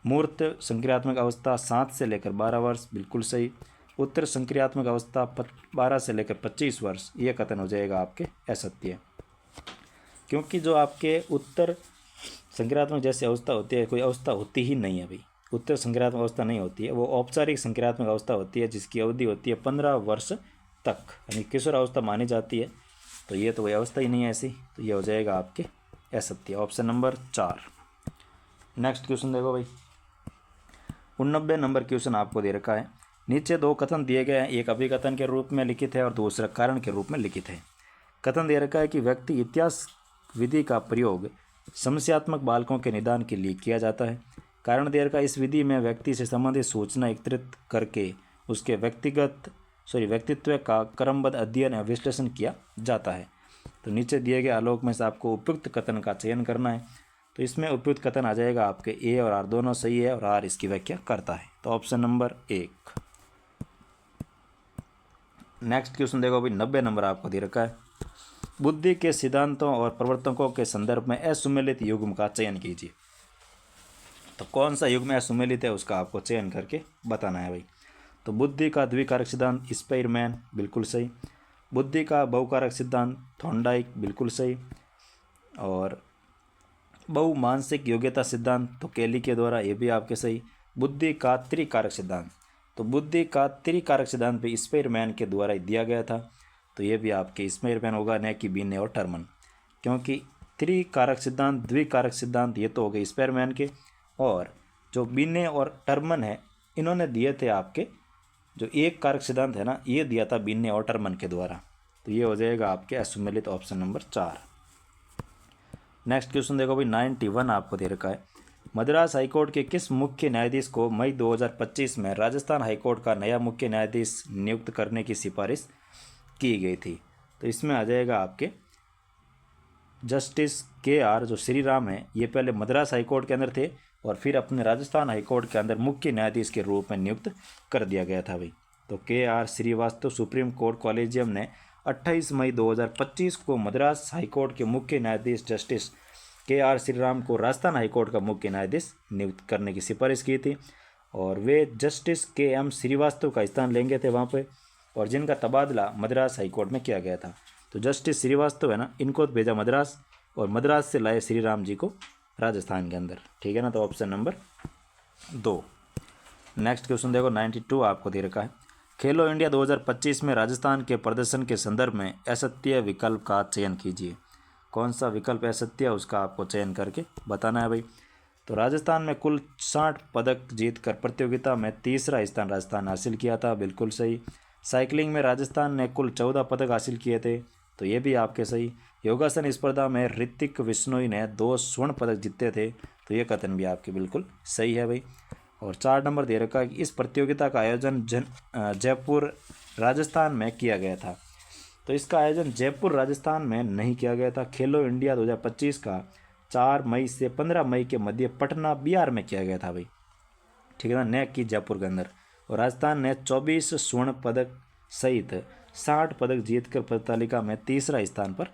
मूर्त संक्रियात्मक अवस्था 7 से लेकर 12 वर्ष, बिल्कुल सही। उत्तर संक्रियात्मक अवस्था 12 से लेकर 25 वर्ष, ये कथन हो जाएगा आपके असत्य। क्योंकि जो आपके उत्तर संक्रियात्मक जैसी अवस्था होती है, कोई अवस्था होती ही नहीं है भाई, उत्तर संक्रियात्मक अवस्था नहीं होती है, वो औपचारिक संक्रियात्मक अवस्था होती है जिसकी अवधि होती है 15 वर्ष तक, यानी किशोर अवस्था मानी जाती है। तो ये तो वही अवस्था ही नहीं है ऐसी, तो ये हो जाएगा आपके असत्य, ऑप्शन नंबर 4। नेक्स्ट क्वेश्चन देखो भाई 89 नंबर क्वेश्चन आपको दे रखा है। नीचे 2 कथन दिए गए हैं, एक अभिकथन के रूप में लिखित है और दूसरा कारण के रूप में लिखित है। कथन दे रखा है कि व्यक्ति इतिहास विधि का प्रयोग समस्यात्मक बालकों के निदान के लिए किया जाता है। कारण दे रखा है इस विधि में व्यक्ति से संबंधित सूचना एकत्रित करके उसके व्यक्तित्व का क्रमबद्ध अध्ययन या विश्लेषण किया जाता है। तो नीचे दिए गए आलोक में से आपको उपयुक्त कथन का चयन करना है। तो इसमें उपयुक्त कथन आ जाएगा आपके ए और आर दोनों सही है और आर इसकी व्याख्या करता है। तो ऑप्शन नंबर 1। नेक्स्ट क्वेश्चन देखो भाई 90 नंबर आपको दे रखा है। बुद्धि के सिद्धांतों और प्रवर्तकों के संदर्भ में असुमेलित युग्म का चयन कीजिए। तो कौन सा युग्म असुमेलित है उसका आपको चयन करके बताना है भाई। तो बुद्धि का द्विकारक सिद्धांत स्पायरमैन, बिल्कुल सही। बुद्धि का बहुकारक सिद्धांत थॉर्नडाइक, बिल्कुल सही। और बहुमानसिक योग्यता सिद्धांत तो केली के द्वारा, ये भी आपके सही। बुद्धि का त्रिकारक सिद्धांत, तो बुद्धि का त्रिकारक सिद्धांत भी स्पायरमैन के द्वारा दिया गया था। तो ये भी आपके स्पायरमैन होगा, न कि बिन्ने और टर्मन, क्योंकि त्रिकारक सिद्धांत द्विकारक सिद्धांत ये तो हो गए स्पायरमैन के, और जो बिन्ने और टर्मन है इन्होंने दिए थे आपके, जो एक कारक सिद्धांत है ना ये दिया था बिन्ने और टर्मन के द्वारा। तो ये हो जाएगा आपके असुमेलित, ऑप्शन नंबर 4। नेक्स्ट क्वेश्चन देखो भाई 91 आपको दे रखा है। मद्रास हाईकोर्ट के किस मुख्य न्यायाधीश को मई 2025 में राजस्थान हाईकोर्ट का नया मुख्य न्यायाधीश नियुक्त करने की सिफारिश की गई थी। तो इसमें आ जाएगा आपके जस्टिस KR जो श्री राम है, ये पहले मद्रास हाईकोर्ट के अंदर थे और फिर अपने राजस्थान हाईकोर्ट के अंदर मुख्य न्यायाधीश के रूप में नियुक्त कर दिया गया था भाई। तो KR Shrivastava supreme court collegium ने 28 मई 2025 को मद्रास हाईकोर्ट के मुख्य न्यायाधीश जस्टिस KR श्रीराम को राजस्थान हाईकोर्ट का मुख्य न्यायाधीश नियुक्त करने की सिफारिश की थी, और वे जस्टिस KM श्रीवास्तव का स्थान लेंगे थे वहाँ पे, और जिनका तबादला मद्रास हाईकोर्ट में किया गया था। तो जस्टिस श्रीवास्तव है ना, इनको भेजा मद्रास, और मद्रास से लाए श्री राम जी को राजस्थान के अंदर, ठीक है ना। तो ऑप्शन नंबर 2। नेक्स्ट क्वेश्चन देखो 92 आपको दे रखा है। खेलो इंडिया 2025 में राजस्थान के प्रदर्शन के संदर्भ में असत्य विकल्प का चयन कीजिए। कौन सा विकल्प असत्य है उसका आपको चयन करके बताना है भाई। तो राजस्थान में कुल 60 पदक जीतकर प्रतियोगिता में तीसरा स्थान राजस्थान हासिल किया था, बिल्कुल सही। साइकिलिंग में राजस्थान ने कुल 14 पदक हासिल किए थे, तो ये भी आपके सही। योगासन स्पर्धा में ऋतिक विश्नोई ने 2 स्वर्ण पदक जीते थे, तो ये कथन भी आपके बिल्कुल सही है भाई। और 4 नंबर दे रखा है कि इस प्रतियोगिता का आयोजन जयपुर राजस्थान में किया गया था। तो इसका आयोजन जयपुर राजस्थान में नहीं किया गया था। खेलो इंडिया 2025 का 4 मई से 15 मई के मध्य पटना बिहार में किया गया था भाई, ठीक है ना, न कि जयपुर के अंदर। और राजस्थान ने 24 स्वर्ण पदक सहित 60 पदक जीतकर प्रतितालिका में तीसरा स्थान पर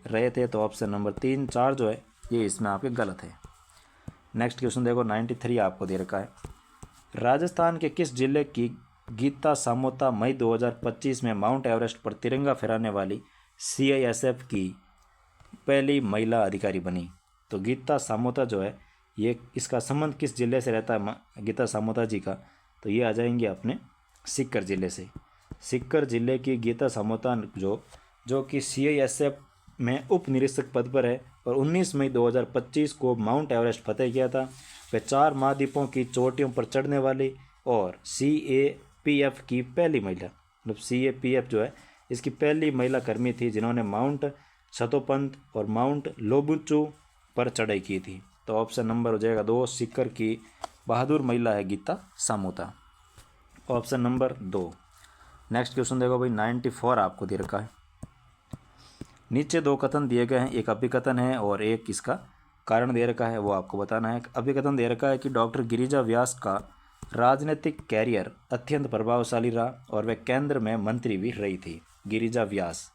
रहे थे। तो ऑप्शन नंबर 3, 4 जो है ये इसमें आपके गलत है। नेक्स्ट क्वेश्चन देखो 93 आपको दे रखा है। राजस्थान के किस जिले की गीता सामोता मई 2025 में माउंट एवरेस्ट पर तिरंगा फहराने वाली CISF की पहली महिला अधिकारी बनी। तो गीता सामोता जो है ये, इसका संबंध किस जिले से रहता है गीता सामोता जी का, तो ये आ जाएंगे अपने सीकर जिले से। सीकर जिले की गीता सामोता जो कि CISF में उप निरीक्षक पद पर है, और 19 मई 2025 को माउंट एवरेस्ट फतेह किया था। वे 4 महाद्वीपों की चोटियों पर चढ़ने वाली और CAPF की पहली महिला मतलब CAPF जो है इसकी पहली महिला कर्मी थी जिन्होंने माउंट सतोपंत और माउंट लोबुचू पर चढ़ाई की थी। तो ऑप्शन नंबर हो जाएगा 2, सीकर की बहादुर महिला है Geeta Samota, option number 2। Next question देखो भाई 94 आपको दे रखा है। नीचे 2 कथन दिए गए हैं, एक अभिकथन है और एक इसका कारण दे रखा है, वो आपको बताना है। अभिकथन दे रखा है कि डॉक्टर गिरिजा व्यास का राजनीतिक कैरियर अत्यंत प्रभावशाली रहा और वह केंद्र में मंत्री भी रही थी, गिरिजा व्यास।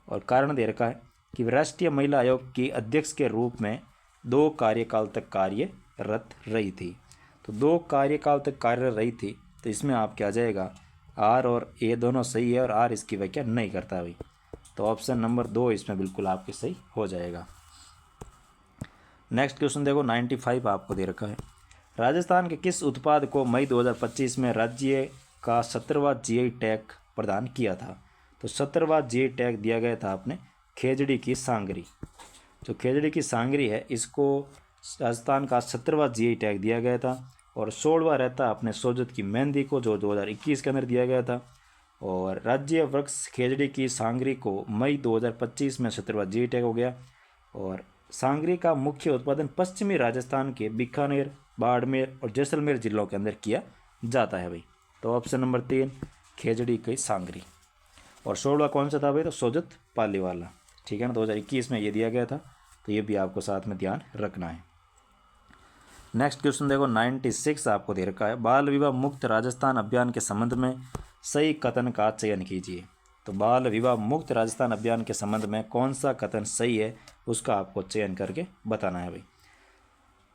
और कारण दे रखा है कि राष्ट्रीय महिला आयोग की अध्यक्ष के रूप में 2 कार्यकाल तक कार्यरत रही थी। तो 2 कार्यकाल तक कार्यरत रही थी, तो इसमें आप क्या जाएगा, आर और ए दोनों सही है और आर इसकी व्याख्या नहीं करता भाई। तो ऑप्शन नंबर 2 इसमें बिल्कुल आपके सही हो जाएगा। नेक्स्ट क्वेश्चन देखो 95 आपको दे रखा है। राजस्थान के किस उत्पाद को मई 2025 में राज्य का 17वां GI टैग प्रदान किया था? तो 17वां GI टैग दिया गया था आपने खेजड़ी की सांगरी। जो खेजड़ी की सांगरी है इसको राजस्थान का 17वां GI टैग दिया गया था और 16वां रहता अपने सोजत की मेहंदी को जो 2021 के अंदर दिया गया था। और राज्य वृक्ष खेजड़ी की सांगरी को मई 2025 में 17वां GI टैग हो गया। और सांगरी का मुख्य उत्पादन पश्चिमी राजस्थान के बीकानेर, बाड़मेर और जैसलमेर जिलों के अंदर किया जाता है भाई। तो ऑप्शन नंबर 3 खेजड़ी की सांगरी। और 16वां कौन सा था भाई? तो सोजत पाली वाला, ठीक है ना, 2021 में ये दिया गया था। तो ये भी आपको साथ में ध्यान रखना है। नेक्स्ट क्वेश्चन देखो 96 आपको दे रखा है। बाल विवाह मुक्त राजस्थान अभियान के संबंध में सही कथन का चयन कीजिए। तो बाल विवाह मुक्त राजस्थान अभियान के संबंध में कौन सा कथन सही है उसका आपको चयन करके बताना है भाई।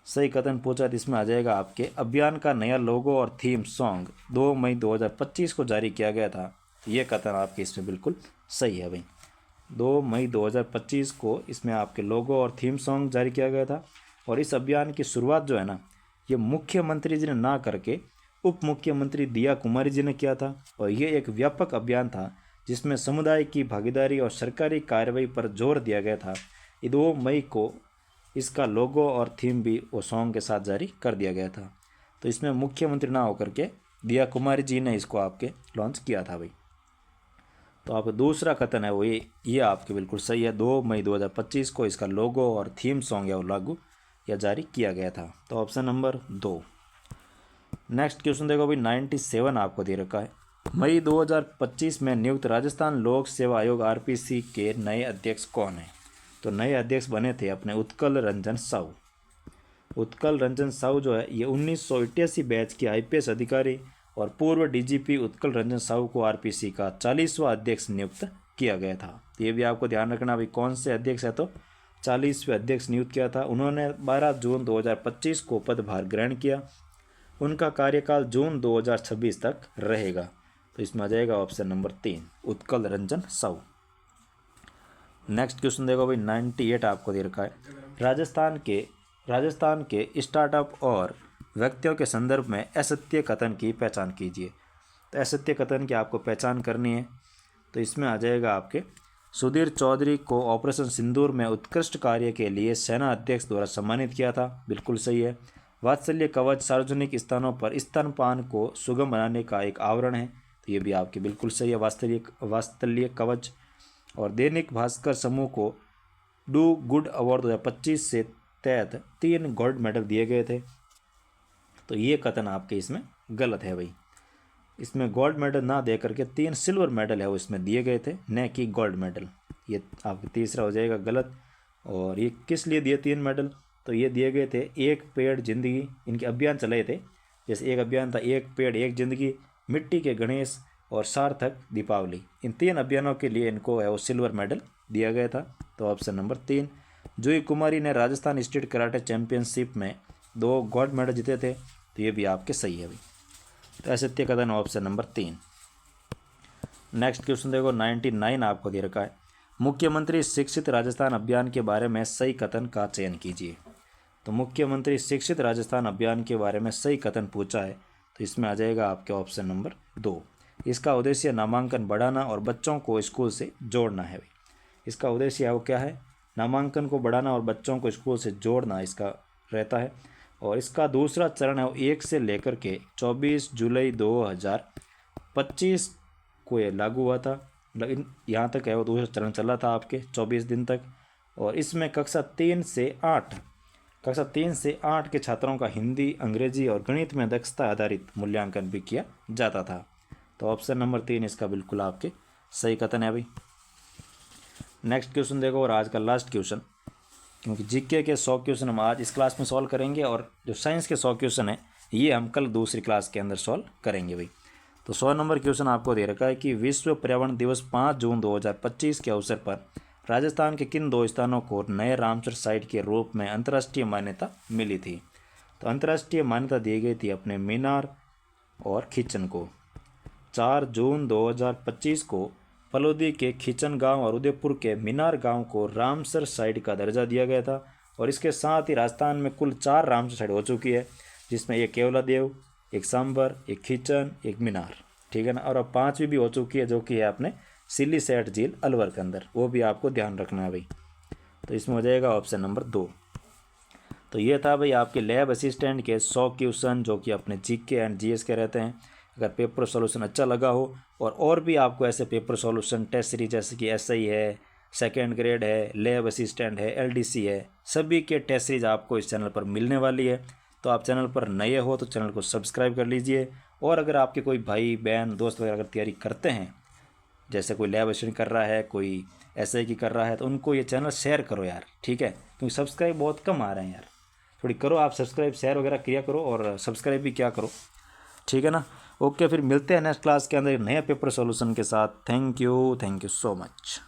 सही कथन पूछा तो इसमें आ जाएगा आपके अभियान का नया लोगो और थीम सॉन्ग 2 मई 2025 को जारी किया गया था। तो ये कथन आपके इसमें बिल्कुल सही है भाई। 2 मई 2025 को इसमें आपके लोगो और थीम सॉन्ग जारी किया गया था। और इस अभियान की शुरुआत जो है ना, ये मुख्यमंत्री जी ने ना करके उप मुख्यमंत्री दिया कुमारी जी ने किया था। और ये एक व्यापक अभियान था जिसमें समुदाय की भागीदारी और सरकारी कार्रवाई पर जोर दिया गया था। 2 मई को इसका लोगो और थीम भी वो सॉन्ग के साथ जारी कर दिया गया था। तो इसमें मुख्यमंत्री ना होकर के दिया कुमारी जी ने इसको आपके लॉन्च किया था भाई। तो आप दूसरा कथन है वो ये आपके बिल्कुल सही है। 2 मई 2025 को इसका लोगो और थीम सॉन्ग है वो लागू या जारी किया गया था। तो ऑप्शन नंबर 2। नेक्स्ट क्वेश्चन देखो भाई 97 आपको दे रखा है। मई 2025 में नियुक्त राजस्थान लोक सेवा आयोग RPC के नए अध्यक्ष कौन है? तो नए अध्यक्ष बने थे अपने उत्कल रंजन साहू। उत्कल रंजन साहू जो है ये 1988 बैच के IPS अधिकारी और पूर्व DGP उत्कल रंजन साहू को RPC का 40वां अध्यक्ष नियुक्त किया गया था। ये भी आपको ध्यान रखना भाई, कौन से अध्यक्ष है? तो 40वें अध्यक्ष नियुक्त किया था। उन्होंने 12 जून 2025 को पदभार ग्रहण किया। उनका कार्यकाल जून 2026 तक रहेगा। तो इसमें आ जाएगा option number 3 Utkal Ranjan Sahu. Next question देखो भाई 98 आपको दे रखा है। राजस्थान के स्टार्टअप और व्यक्तियों के संदर्भ में असत्य कथन की पहचान कीजिए। तो असत्य कथन की आपको पहचान करनी है। तो इसमें आ जाएगा आपके सुधीर चौधरी को ऑपरेशन सिंदूर में उत्कृष्ट कार्य के लिए सेना अध्यक्ष द्वारा सम्मानित किया था, बिल्कुल सही है। वात्सल्य कवच सार्वजनिक स्थानों पर स्तनपान को सुगम बनाने का एक आवरण है। तो ये भी आपकी बिल्कुल सही है, वात्सल्य कवच। और दैनिक भास्कर समूह को डू गुड अवार्ड 2025 से तहत 3 गोल्ड मेडल दिए गए थे। तो ये कथन आपके इसमें गलत है भाई। इसमें गोल्ड मेडल ना दे करके 3 सिल्वर मेडल है वो इसमें दिए गए थे, न कि गोल्ड मेडल। ये आपका तीसरा हो जाएगा गलत। और ये किस लिए दिए 3 मेडल? तो ये दिए गए थे एक पेड़ जिंदगी, इनके अभियान चलाए थे। जैसे एक अभियान था एक पेड़ एक जिंदगी, मिट्टी के गणेश और सार्थक दीपावली। इन 3 अभियानों के लिए इनको है वो सिल्वर मेडल दिया गया था। तो ऑप्शन नंबर 3। जूही कुमारी ने राजस्थान स्टेट कराटे चैंपियनशिप में 2 गोल्ड मेडल जीते थे। तो ये भी आपके सही है भाई। तो असत्य कथन ऑप्शन नंबर 3। नेक्स्ट क्वेश्चन देखो 99 आपको दे रखा है। मुख्यमंत्री शिक्षित राजस्थान अभियान के बारे में सही कथन का चयन कीजिए। तो मुख्यमंत्री शिक्षित राजस्थान अभियान के बारे में सही कथन पूछा है। तो इसमें आ जाएगा आपके ऑप्शन नंबर 2। इसका उद्देश्य नामांकन बढ़ाना और बच्चों को स्कूल से जोड़ना है भाई। इसका उद्देश्य है वो क्या है? नामांकन को बढ़ाना और बच्चों को स्कूल से जोड़ना इसका रहता है। और इसका दूसरा चरण है वो 1 से लेकर के 24 जुलाई 2025 को ये लागू हुआ था, लेकिन यहाँ तक है वो दूसरा चरण चला था आपके 24 दिन तक। और इसमें कक्षा 3 से 8 के छात्रों का हिंदी, अंग्रेजी और गणित में दक्षता आधारित मूल्यांकन भी किया जाता था। तो ऑप्शन नंबर 3 इसका बिल्कुल आपके सही कथन है भाई। नेक्स्ट क्वेश्चन देखो, और आज का लास्ट क्वेश्चन, क्योंकि जीके के 100 क्वेश्चन हम आज इस क्लास में सॉल्व करेंगे और जो साइंस के 100 क्वेश्चन है ये हम कल दूसरी क्लास के अंदर सॉल्व करेंगे भाई। तो 100 नंबर क्वेश्चन आपको दे रखा है कि विश्व पर्यावरण दिवस 5 जून 2025 के अवसर पर राजस्थान के किन 2 स्थानों को नए रामसर साइट के रूप में अंतर्राष्ट्रीय मान्यता मिली थी। तो अंतर्राष्ट्रीय मान्यता दी गई थी अपने मीनार और खीचन को। 4 जून 2025 को फलोदी के खीचन गांव और उदयपुर के मीनार गांव को रामसर साइट का दर्जा दिया गया था। और इसके साथ ही राजस्थान में कुल 4 रामसर साइट हो चुकी है, जिसमें एक केवलादेव, एक सांबर, एक खीचन, एक मीनार, ठीक है ना। और अब 5वीं भी हो चुकी है जो कि है अपने सिल्लीसैट झील अलवर के अंदर, वो भी आपको ध्यान रखना है भाई। तो इसमें हो जाएगा ऑप्शन नंबर 2। तो ये था भाई आपके लैब असिस्टेंट के 100 क्वेश्चन जो कि अपने जीके एंड जीएस के रहते हैं। अगर पेपर सॉल्यूशन अच्छा लगा हो और भी आपको ऐसे पेपर सॉल्यूशन टेस्ट सीरीज जैसे कि एसआई है, सेकेंड ग्रेड है, लैब असिस्टेंट है, एलडीसी है, सभी के टेस्ट सीरीज आपको इस चैनल पर मिलने वाली है। तो आप चैनल पर नए हो तो चैनल को सब्सक्राइब कर लीजिए। और अगर आपके कोई भाई बहन दोस्त वगैरह अगर तैयारी करते हैं, जैसे कोई लैब असिस्टेंट कर रहा है, कोई एसआई की कर रहा है, तो उनको ये चैनल शेयर करो यार, ठीक है, क्योंकि सब्सक्राइब बहुत कम आ रहे हैं यार। थोड़ी करो आप सब्सक्राइब, शेयर वगैरह किया करो और सब्सक्राइब भी क्या करो, ठीक है ना। ओके, फिर मिलते हैं नेक्स्ट क्लास के अंदर नए पेपर सॉल्यूशन के साथ। Thank you so much.